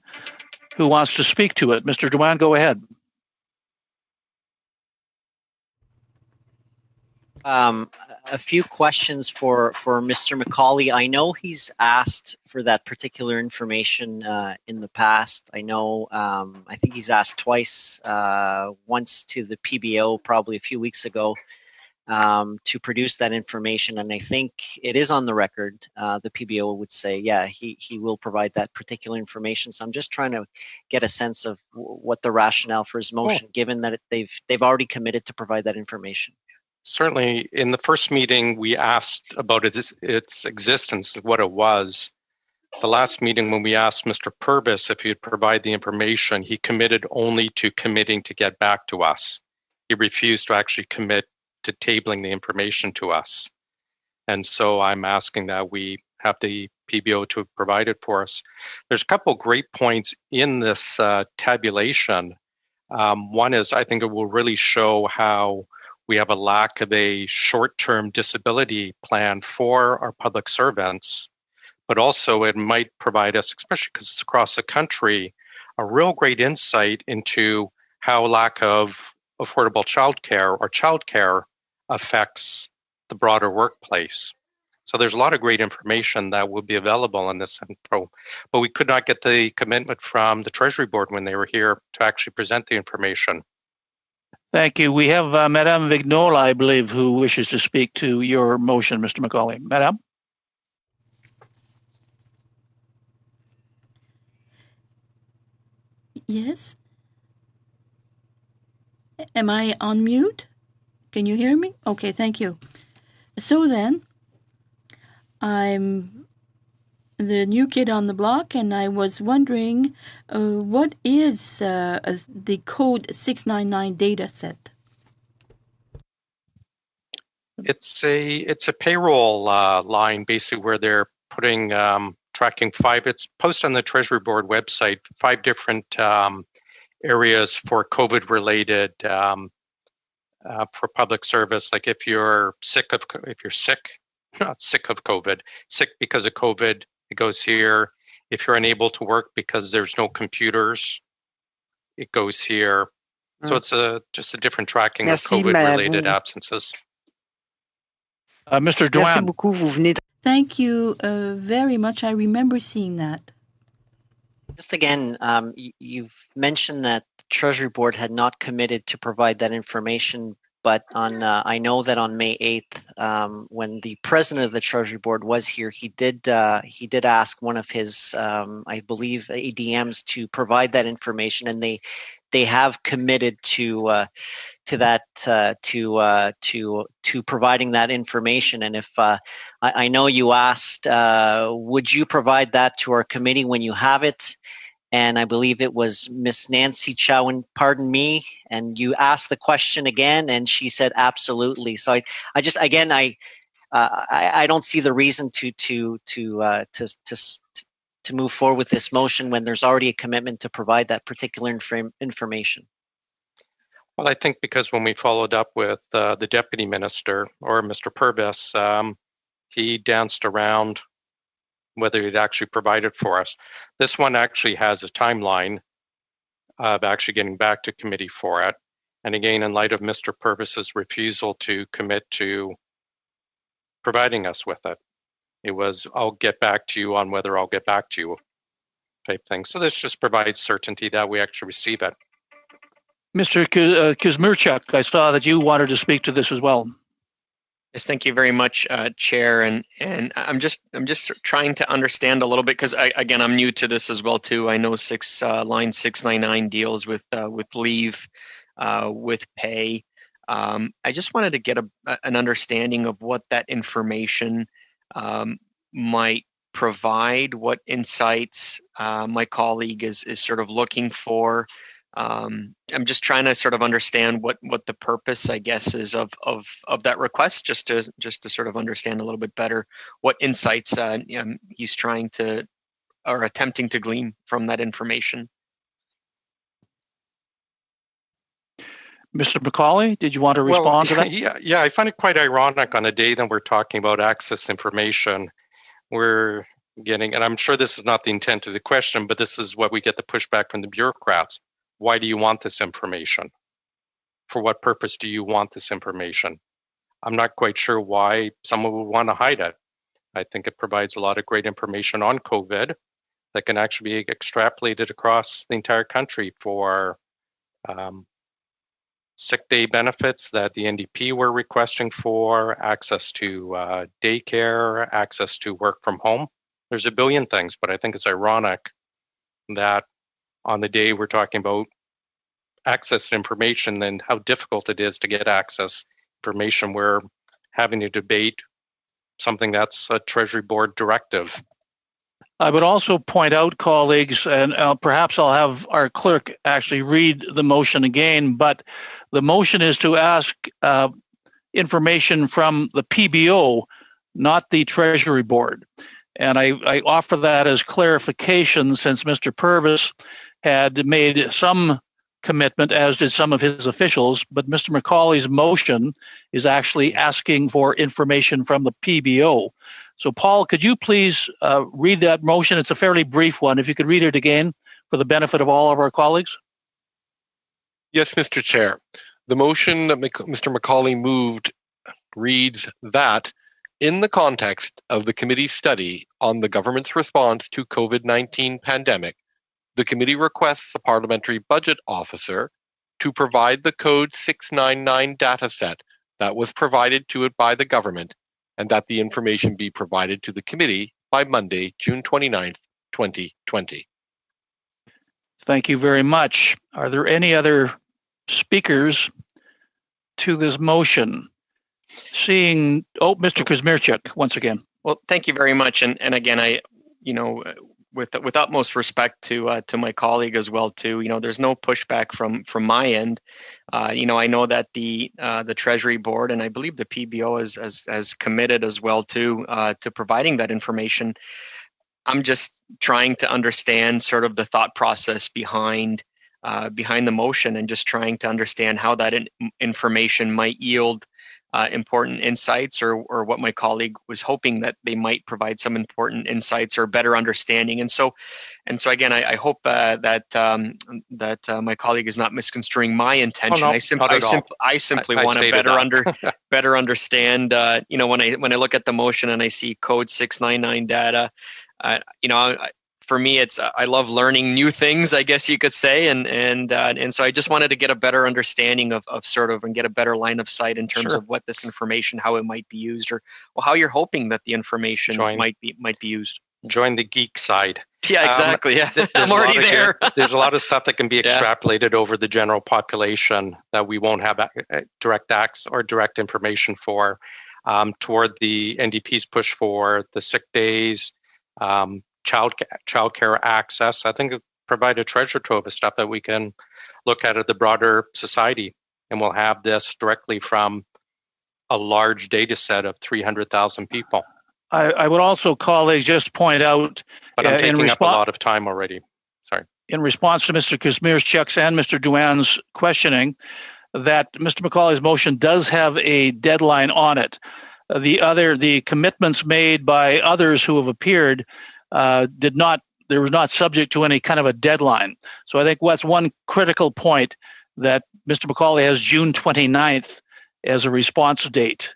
who wants to speak to it. Mr. Juan, go ahead. A few questions for Mr. McCauley. I know he's asked for that particular information in the past. I know, I think he's asked twice, once to the PBO probably a few weeks ago, to produce that information, and I think it is on the record. The PBO would say, yeah, he will provide that particular information. So I'm just trying to get a sense of what the rationale for his motion, given that they've already committed to provide that information. Certainly, in the first meeting, we asked about its existence, what it was. the last meeting when we asked Mr. Purvis if he'd provide the information, he committed only to committing to get back to us. He refused to actually commit to tabling the information to us. And so I'm asking that we have the PBO to provide it for us. There's a couple great points in this tabulation. One is I think it will really show how we have a lack of a short-term disability plan for our public servants, but also it might provide us, especially because it's across the country, a real great insight into how lack of affordable childcare or childcare affects the broader workplace. So there's a lot of great information that will be available in this info, but we could not get the commitment from the Treasury Board when they were here to actually present the information. Thank you. We have Madame Vignola, I believe, who wishes to speak to your motion, Mr. McCauley. Madame? Yes. Am I on mute? Can you hear me? Okay, thank you. So then, I'm the new kid on the block, and I was wondering what is the code 699 data set? It's a payroll line, basically, where they're putting tracking it's posted on the Treasury Board website, 5 different areas for COVID-related for public service. Like if you're sick, not sick of COVID, sick because of COVID, it goes here. If you're unable to work because there's no computers, it goes here. So it's just a different tracking of COVID-related absences. Mr. Dwan. Thank you very much. I remember seeing that. Just again, you've mentioned that the Treasury Board had not committed to provide that information, but on I know that on May 8th, when the president of the Treasury Board was here, he did ask one of his, I believe, ADMs to provide that information, and they have committed to providing that information. And if I know you asked, would you provide that to our committee when you have it? And I believe it was Miss Nancy Chow, pardon me, and you asked the question again, and she said absolutely. So I just again I don't see the reason to move forward with this motion when there's already a commitment to provide that particular information. Well, I think because when we followed up with the Deputy Minister or Mr. Purvis, he danced around whether he'd actually provided for us. This one actually has a timeline of actually getting back to committee for it. And again, in light of Mr. Purvis's refusal to commit to providing us with it, it was, I'll get back to you on whether I'll get back to you type thing. So this just provides certainty that we actually receive it. Mr. Kuzmirchuk, I saw that you wanted to speak to this as well. Yes, thank you very much, Chair. And I'm just trying to understand a little bit because again I'm new to this as well too. I know line 699 deals with leave, with pay. I just wanted to get an understanding of what that information might provide, what insights my colleague is sort of looking for. I'm just trying to sort of understand what the purpose, I guess, is of that request, just to sort of understand a little bit better what insights he's trying to or attempting to glean from that information. Mr. McCauley, did you want to respond to that? Yeah, I find it quite ironic on a day that we're talking about access to information. We're getting, and I'm sure this is not the intent of the question, but this is what we get the pushback from the bureaucrats. Why do you want this information? For what purpose do you want this information? I'm not quite sure why someone would want to hide it. I think it provides a lot of great information on COVID that can actually be extrapolated across the entire country for sick day benefits that the NDP were requesting for, access to daycare, access to work from home. There's a billion things, but I think it's ironic that on the day we're talking about access to information and how difficult it is to get access information, we're having to debate something that's a Treasury Board directive. I would also point out, colleagues, and perhaps I'll have our clerk actually read the motion again, but the motion is to ask information from the PBO, not the Treasury Board. And I offer that as clarification, since Mr. Purvis had made some commitment, as did some of his officials, but Mr. McCauley's motion is actually asking for information from the PBO. So Paul, could you please read that motion? It's a fairly brief one. If you could read it again for the benefit of all of our colleagues. Yes, Mr. Chair. The motion that Mr. McCauley moved reads that in the context of the committee's study on the government's response to COVID-19 pandemic, the committee requests the Parliamentary Budget Officer to provide the Code 699 dataset that was provided to it by the government, and that the information be provided to the committee by Monday, June 29th, 2020. Thank you very much. Are there any other speakers to this motion? Seeing, Mr. Kuzmierczak, once again. Well, thank you very much. And again, I, with utmost respect to my colleague as well too, there's no pushback from my end. I know that the Treasury Board, and I believe the PBO has committed as well too to providing that information. I'm just trying to understand sort of the thought process behind the motion, and just trying to understand how that information might yield important insights, or what my colleague was hoping that they might provide some important insights or better understanding. And so again, I hope that my colleague is not misconstruing my intention. Oh, no, I simply want to better understand. When I look at the motion and I see Code 699 data, for me, I love learning new things, I guess you could say, and so I just wanted to get a better understanding of sort of, and get a better line of sight in terms of what this information, how it might be used, or how you're hoping that the information might be used. Join the geek side. Yeah, exactly. Yeah, I'm already there. There's a lot of stuff that can be extrapolated over the general population that we won't have direct access or direct information for. Toward the NDP's push for the sick days, childcare access, I think it provide a treasure trove of stuff that we can look at the broader society, and we'll have this directly from a large data set of 300,000 people. I would also, colleagues, just point out, but I'm taking up a lot of time already. Sorry. In response to Mr. Kuzmierczak's and Mr. Douan's questioning, that Mr. McCauley's motion does have a deadline on it. The commitments made by others who have appeared there was not subject to any kind of a deadline. So I think that's one critical point, that Mr. McCauley has June 29th as a response date.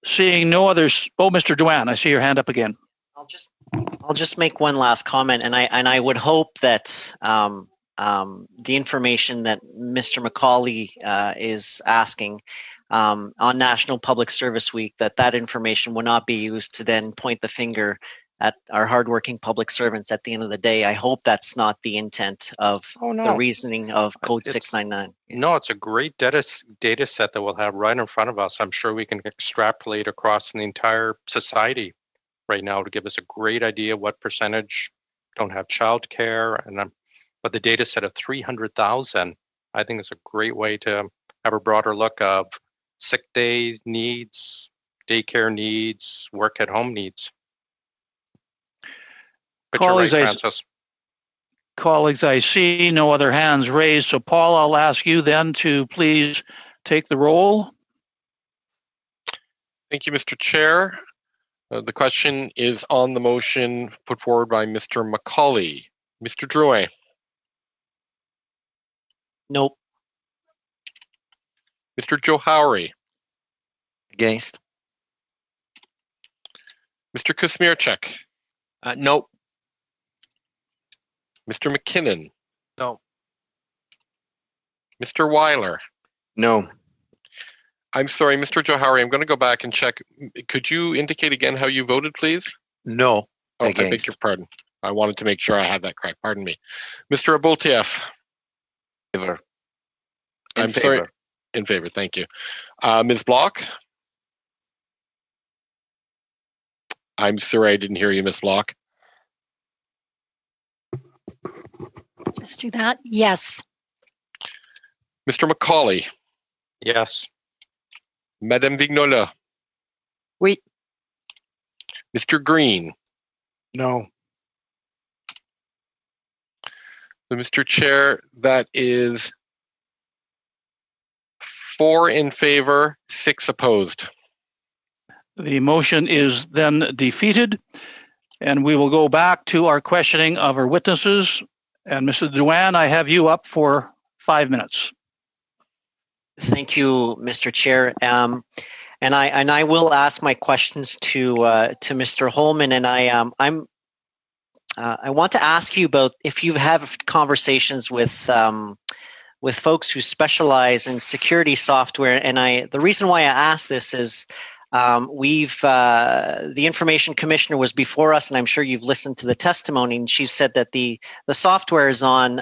Seeing no others, Mr. Douan, I see your hand up again. I'll just make one last comment, and I would hope that the information that Mr. McCauley is asking on National Public Service Week, that information will not be used to then point the finger at our hardworking public servants at the end of the day. I hope that's not the intent of the reasoning of Code 699. No, it's a great data set that we'll have right in front of us. I'm sure we can extrapolate across the entire society right now to give us a great idea what percentage don't have childcare, but the data set of 300,000, I think is a great way to have a broader look of sick days needs, daycare needs, work at home needs. But colleagues, you're right, Francis. Colleagues, I see no other hands raised. So Paul, I'll ask you then to please take the roll. Thank you, Mr. Chair. The question is on the motion put forward by Mr. McCauley. Mr. Drouin. Nope. Mr. Johari. Against. Mr. Kuzmierczak. Nope. Mr. McKinnon. No. Mr. Weiler. No. I'm sorry, Mr. Johari, I'm going to go back and check. Could you indicate again how you voted, please? No. Oh, I beg your pardon. I wanted to make sure I had that correct. Pardon me. Mr. Aboltief. Favor. I'm sorry. In favor, thank you. Ms. Block? I'm sorry, I didn't hear you, Ms. Block. Let's do that. Yes. Mr. Macaulay. Yes. Madame Vignola. Oui. Mr. Green. No. So, Mr. Chair, that is 4 in favor, 6 opposed. The motion is then defeated, and we will go back to our questioning of our witnesses. And Mr. Dewan, I have you up for 5 minutes. Thank you, Mr. Chair. And I will ask my questions to Mr. Holman, and I want to ask you about if you have conversations with folks who specialize in security software. And the reason why I ask this is the information commissioner was before us, and I'm sure you've listened to the testimony, and she said that the software is on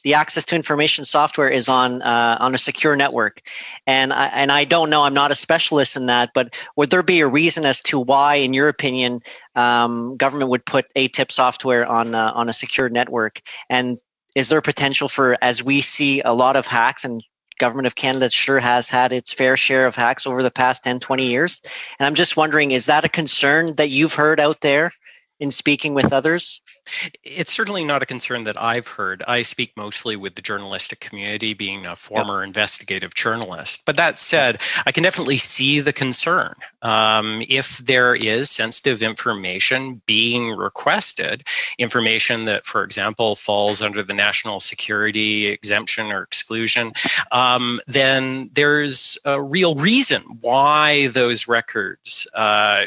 the access to information software is on a secure network. And I don't know, I'm not a specialist in that, but would there be a reason as to why, in your opinion, government would put ATIP software on a secure network? And is there potential for, as we see a lot of hacks, and Government of Canada sure has had its fair share of hacks over the past 10, 20 years. And I'm just wondering, is that a concern that you've heard out there in speaking with others? It's certainly not a concern that I've heard. I speak mostly with the journalistic community, being a former investigative journalist. But that said, I can definitely see the concern. If there is sensitive information being requested, information that, for example, falls under the national security exemption or exclusion, then there's a real reason why those records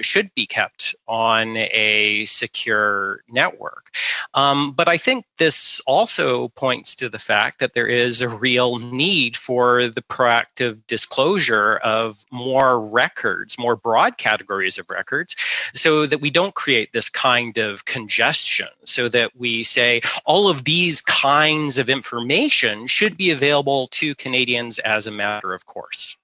should be kept on a secure network. But I think this also points to the fact that there is a real need for the proactive disclosure of more records, more broad categories of records, so that we don't create this kind of congestion, so that we say all of these kinds of information should be available to Canadians as a matter of course.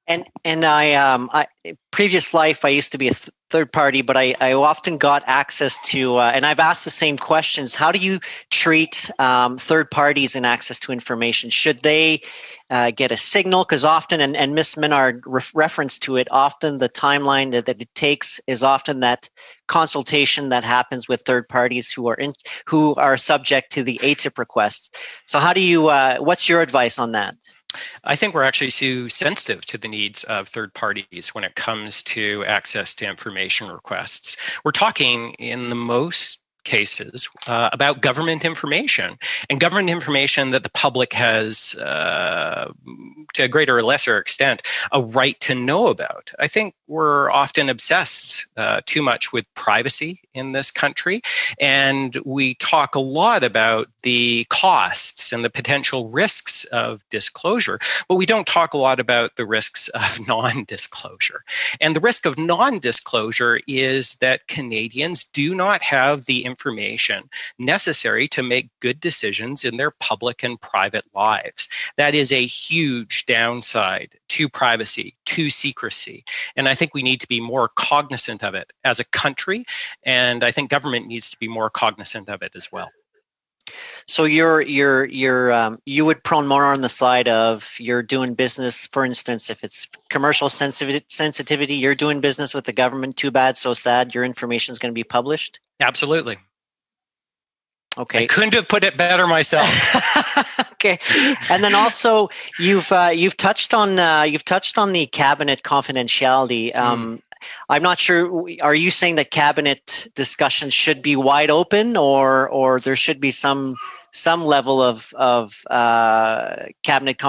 And I previous life, I used to be a third party, but I often got access to, and I've asked the same questions. How do you treat third parties in access to information? Should they get a signal? Because often, and Ms. Menard referenced to it, often the timeline that it takes is often that consultation that happens with third parties who are subject to the ATIP request. So how do you, what's your advice on that? I think we're actually too sensitive to the needs of third parties when it comes to access to information requests. We're talking in the most cases about government information, and government information that the public has, to a greater or lesser extent, a right to know about. I think we're often obsessed too much with privacy in this country, and we talk a lot about the costs and the potential risks of disclosure, but we don't talk a lot about the risks of non-disclosure. And the risk of non-disclosure is that Canadians do not have the information necessary to make good decisions in their public and private lives. That is a huge downside to privacy, to secrecy. And I think we need to be more cognizant of it as a country, and I think government needs to be more cognizant of it as well. So you would prone more on the side of you're doing business, for instance, if it's commercial sensitivity, you're doing business with the government, too bad, so sad, your information is going to be published? Absolutely. Okay. I couldn't have put it better myself. Okay. And then also you've touched on the cabinet confidentiality. I'm not sure. Are you saying that cabinet discussions should be wide open, or there should be some level of cabinet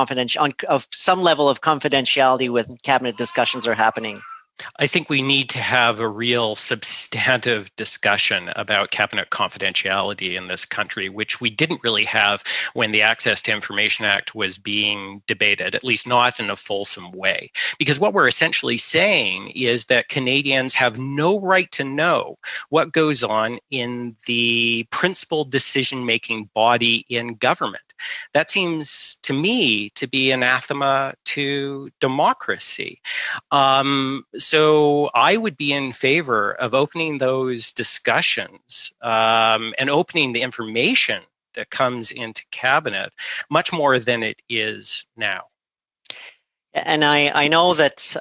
some level of confidentiality when cabinet discussions are happening? I think we need to have a real substantive discussion about cabinet confidentiality in this country, which we didn't really have when the Access to Information Act was being debated, at least not in a fulsome way. Because what we're essentially saying is that Canadians have no right to know what goes on in the principal decision-making body in government. That seems to me to be anathema to democracy. so I would be in favor of opening those discussions and opening the information that comes into cabinet much more than it is now. And I know that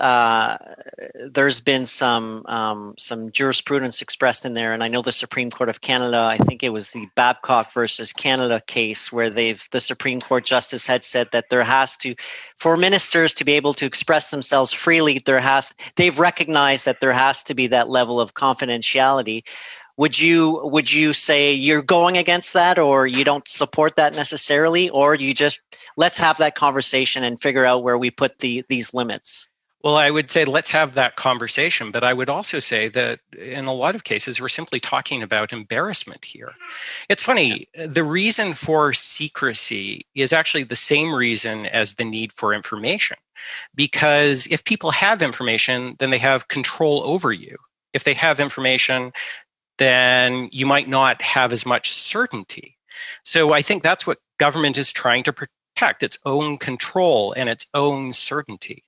there's been some jurisprudence expressed in there, and I know the Supreme Court of Canada, I think it was the Babcock versus Canada case, where the Supreme Court justice had said that there has to, for ministers to be able to express themselves freely, they've recognized that there has to be that level of confidentiality. Would you say you're going against that, or you don't support that necessarily, or you just let's have that conversation and figure out where we put these limits? Well, I would say let's have that conversation, but I would also say that in a lot of cases, we're simply talking about embarrassment here. It's funny, the reason for secrecy is actually the same reason as the need for information, because if people have information, then they have control over you. If they have information, then you might not have as much certainty. So I think that's what government is trying to protect, its own control and its own certainty.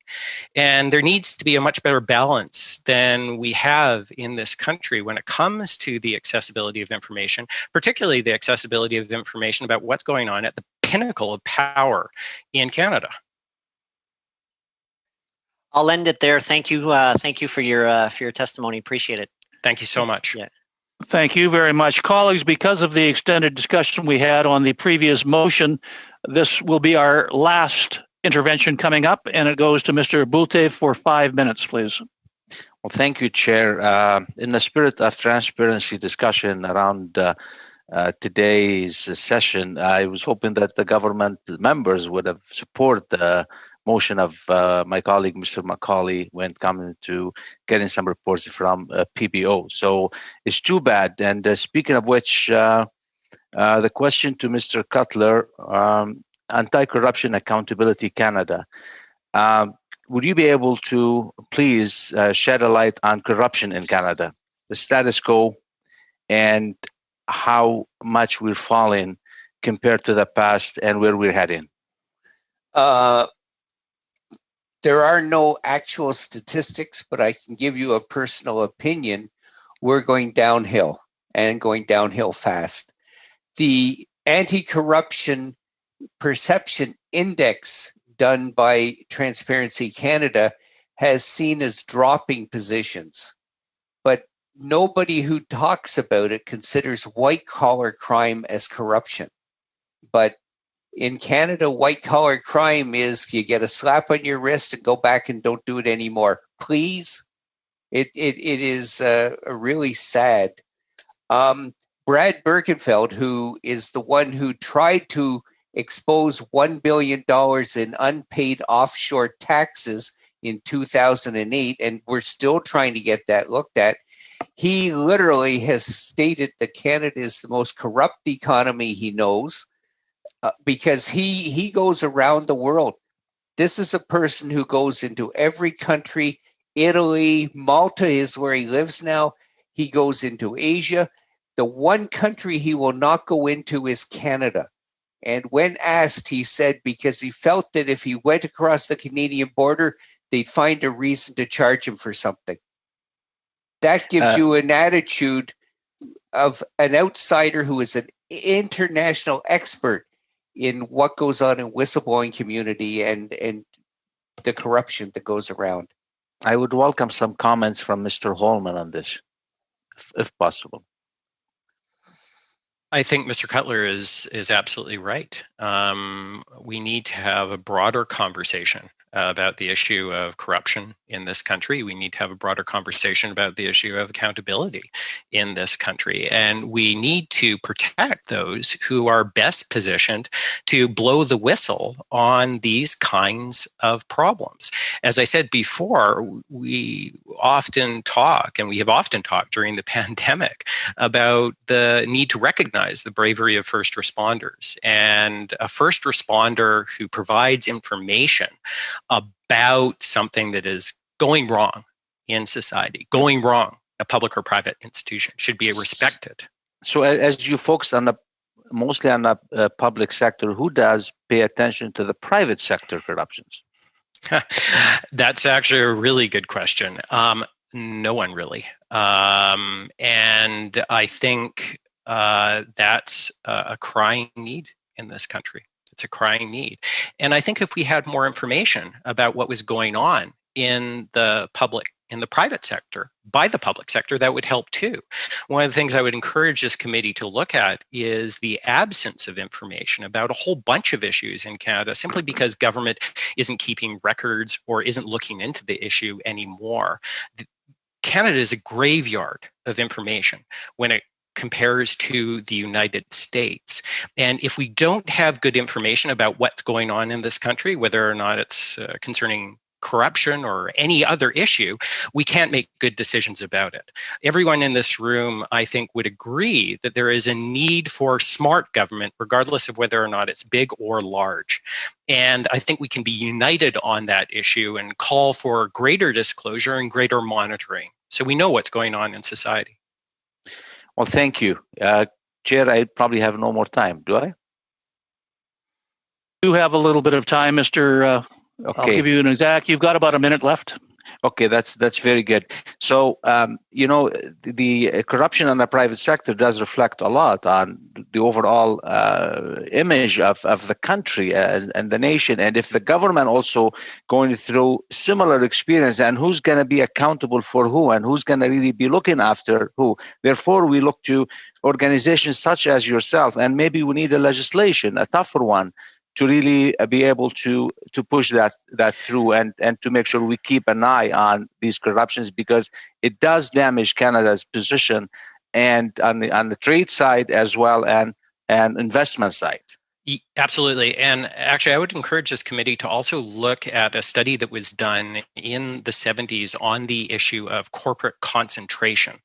And there needs to be a much better balance than we have in this country when it comes to the accessibility of information, particularly the accessibility of information about what's going on at the pinnacle of power in Canada. I'll end it there. Thank you for your testimony. Appreciate it. Thank you so much. Yeah. Thank you very much. Colleagues, because of the extended discussion we had on the previous motion, this will be our last intervention coming up, and it goes to Mr. Bulte for 5 minutes, please. Well, thank you, Chair. In the spirit of transparency discussion around today's session, I was hoping that the government members would have supported the motion of my colleague, Mr. Macaulay, when coming to getting some reports from PBO. So it's too bad. And speaking of which, the question to Mr. Cutler, Anti-Corruption Accountability Canada. Would you be able to please shed a light on corruption in Canada, the status quo, and how much we're falling compared to the past and where we're heading? There are no actual statistics, but I can give you a personal opinion. We're going downhill and going downhill fast. The anti-corruption perception index done by Transparency Canada has seen us dropping positions, but nobody who talks about it considers white-collar crime as corruption. But in Canada, white-collar crime is you get a slap on your wrist and go back and don't do it anymore. Please. It is really sad. Brad Birkenfeld, who is the one who tried to expose $1 billion in unpaid offshore taxes in 2008, and we're still trying to get that looked at, he literally has stated that Canada is the most corrupt economy he knows. Because he goes around the world. This is a person who goes into every country. Italy, Malta is where he lives now. He goes into Asia. The one country he will not go into is Canada. And when asked, he said because he felt that if he went across the Canadian border, they'd find a reason to charge him for something. That gives you an attitude of an outsider who is an international expert in what goes on in whistleblowing community and the corruption that goes around. I would welcome some comments from Mr. Holman on this, if possible. I think Mr. Cutler is absolutely right. We need to have a broader conversation about the issue of corruption in this country. We need to have a broader conversation about the issue of accountability in this country. And we need to protect those who are best positioned to blow the whistle on these kinds of problems. As I said before, we often talk, and we have often talked during the pandemic, about the need to recognize the bravery of first responders. And a first responder who provides information about something that is going wrong in society, going wrong in a public or private institution, should be respected. So as you focus on mostly on the public sector, who does pay attention to the private sector corruptions? That's actually a really good question. No one really. And I think that's a crying need in this country. It's a crying need. And I think if we had more information about what was going on in the private sector, by the public sector, that would help too. One of the things I would encourage this committee to look at is the absence of information about a whole bunch of issues in Canada, simply because government isn't keeping records or isn't looking into the issue anymore. Canada is a graveyard of information when it compares to the United States. And if we don't have good information about what's going on in this country, whether or not it's concerning corruption or any other issue, we can't make good decisions about it. Everyone in this room, I think, would agree that there is a need for smart government, regardless of whether or not it's big or large. And I think we can be united on that issue and call for greater disclosure and greater monitoring, so we know what's going on in society. Well, thank you. Chair, I probably have no more time, do I? You have a little bit of time, Mr. Okay. I'll give you an exact. You've got about a minute left. Okay, that's very good. So, the corruption in the private sector does reflect a lot on the overall image of the country and the nation. And if the government also going through similar experience, and who's going to be accountable for who, and who's going to really be looking after who. Therefore, we look to organizations such as yourself, and maybe we need a legislation, a tougher one, to really be able to push that through and to make sure we keep an eye on these corruptions, because it does damage Canada's position and on the trade side as well and investment side. Absolutely. And actually, I would encourage this committee to also look at a study that was done in the 70s on the issue of corporate concentration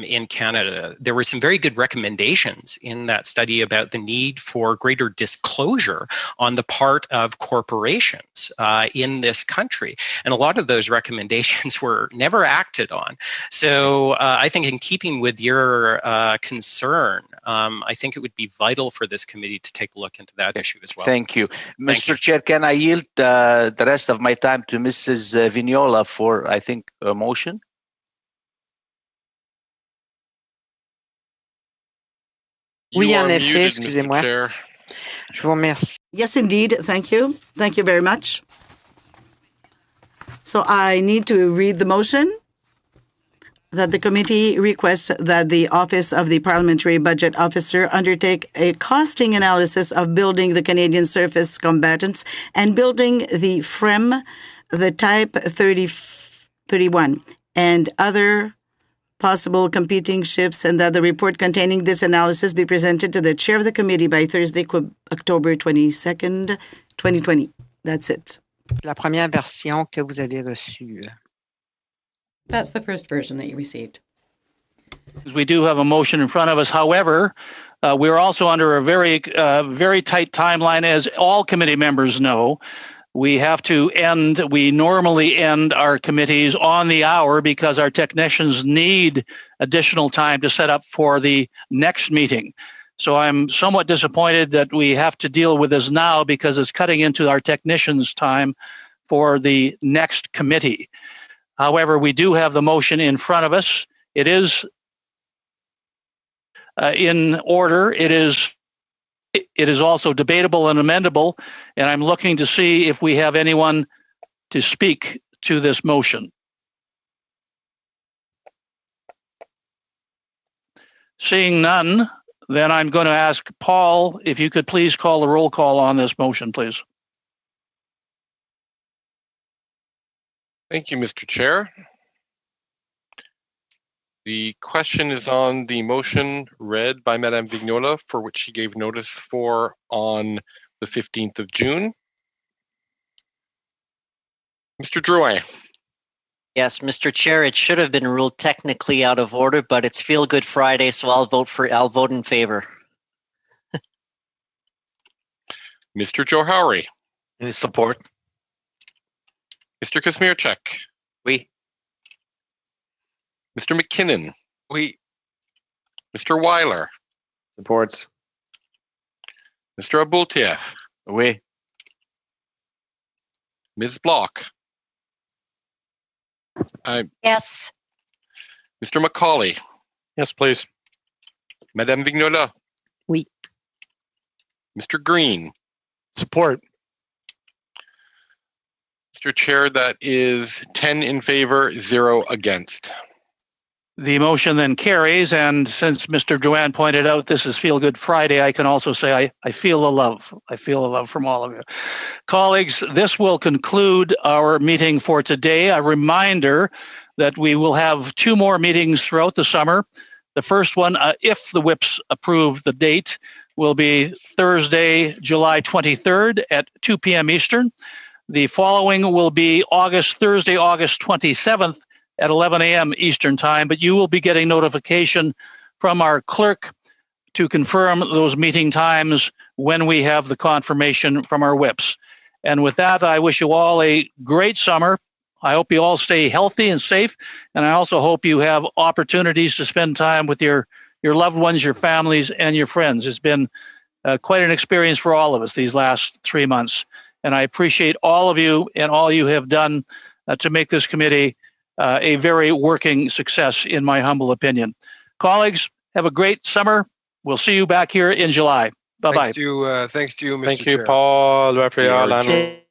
in Canada. There were some very good recommendations in that study about the need for greater disclosure on the part of corporations in this country. And a lot of those recommendations were never acted on. So I think in keeping with your concern, I think it would be vital for this committee to take a look into that issue as well. Thank you. Mr. Chair, can I yield the rest of my time to Mrs. Vignola for, I think, a motion? Oui, en effet, excusez-moi. Je vous remercie. Yes, indeed. Thank you. Thank you very much. So I need to read the motion. That the committee requests that the Office of the Parliamentary Budget Officer undertake a costing analysis of building the Canadian Surface Combatants and building the FREM, the Type 3031, and other possible competing ships, and that the report containing this analysis be presented to the chair of the committee by Thursday, October 22nd, 2020. That's it. La première version que vous avez reçue. That's the first version that you received. We do have a motion in front of us. However, we're also under a very tight timeline, as all committee members know. We normally end our committees on the hour because our technicians need additional time to set up for the next meeting. So I'm somewhat disappointed that we have to deal with this now, because it's cutting into our technicians' time for the next committee. However, we do have the motion in front of us. It is in order. It is also debatable and amendable, and I'm looking to see if we have anyone to speak to this motion. Seeing none, then I'm going to ask Paul if you could please call the roll call on this motion, please. Thank you, Mr. Chair. The question is on the motion read by Madame Vignola, for which she gave notice for on the 15th of June. Mr. Drouin. Yes, Mr. Chair, it should have been ruled technically out of order, but it's Feel Good Friday, so I'll vote in favor. Mr. Joe Howery. In support. Mr. Kazmierczak. Oui. Mr. McKinnon. Oui. Mr. Weiler. Supports. Mr. Abultiev. Oui. Ms. Block. Yes. Mr. Macaulay. Yes, please. Madame Vignola. Oui. Mr. Green. Support. Mr. Chair, that is 10 in favor, 0 against. The motion then carries, and since Mr. Drouin pointed out this is Feel Good Friday, I can also say I feel the love. I feel the love from all of you. Colleagues, this will conclude our meeting for today. A reminder that we will have 2 more meetings throughout the summer. The first one, if the whips approve the date, will be Thursday, July 23rd at 2 p.m. Eastern. The following will be Thursday, August 27th at 11 a.m. Eastern Time, but you will be getting notification from our clerk to confirm those meeting times when we have the confirmation from our whips. And with that, I wish you all a great summer. I hope you all stay healthy and safe, and I also hope you have opportunities to spend time with your loved ones, your families, and your friends. It's been quite an experience for all of us these last 3 months, and I appreciate all of you and all you have done to make this committee a very working success, in my humble opinion. Colleagues, have a great summer. We'll see you back here in July. Bye-bye. Thanks to you, Mr. Thank you, Chair. Paul, Raphael, and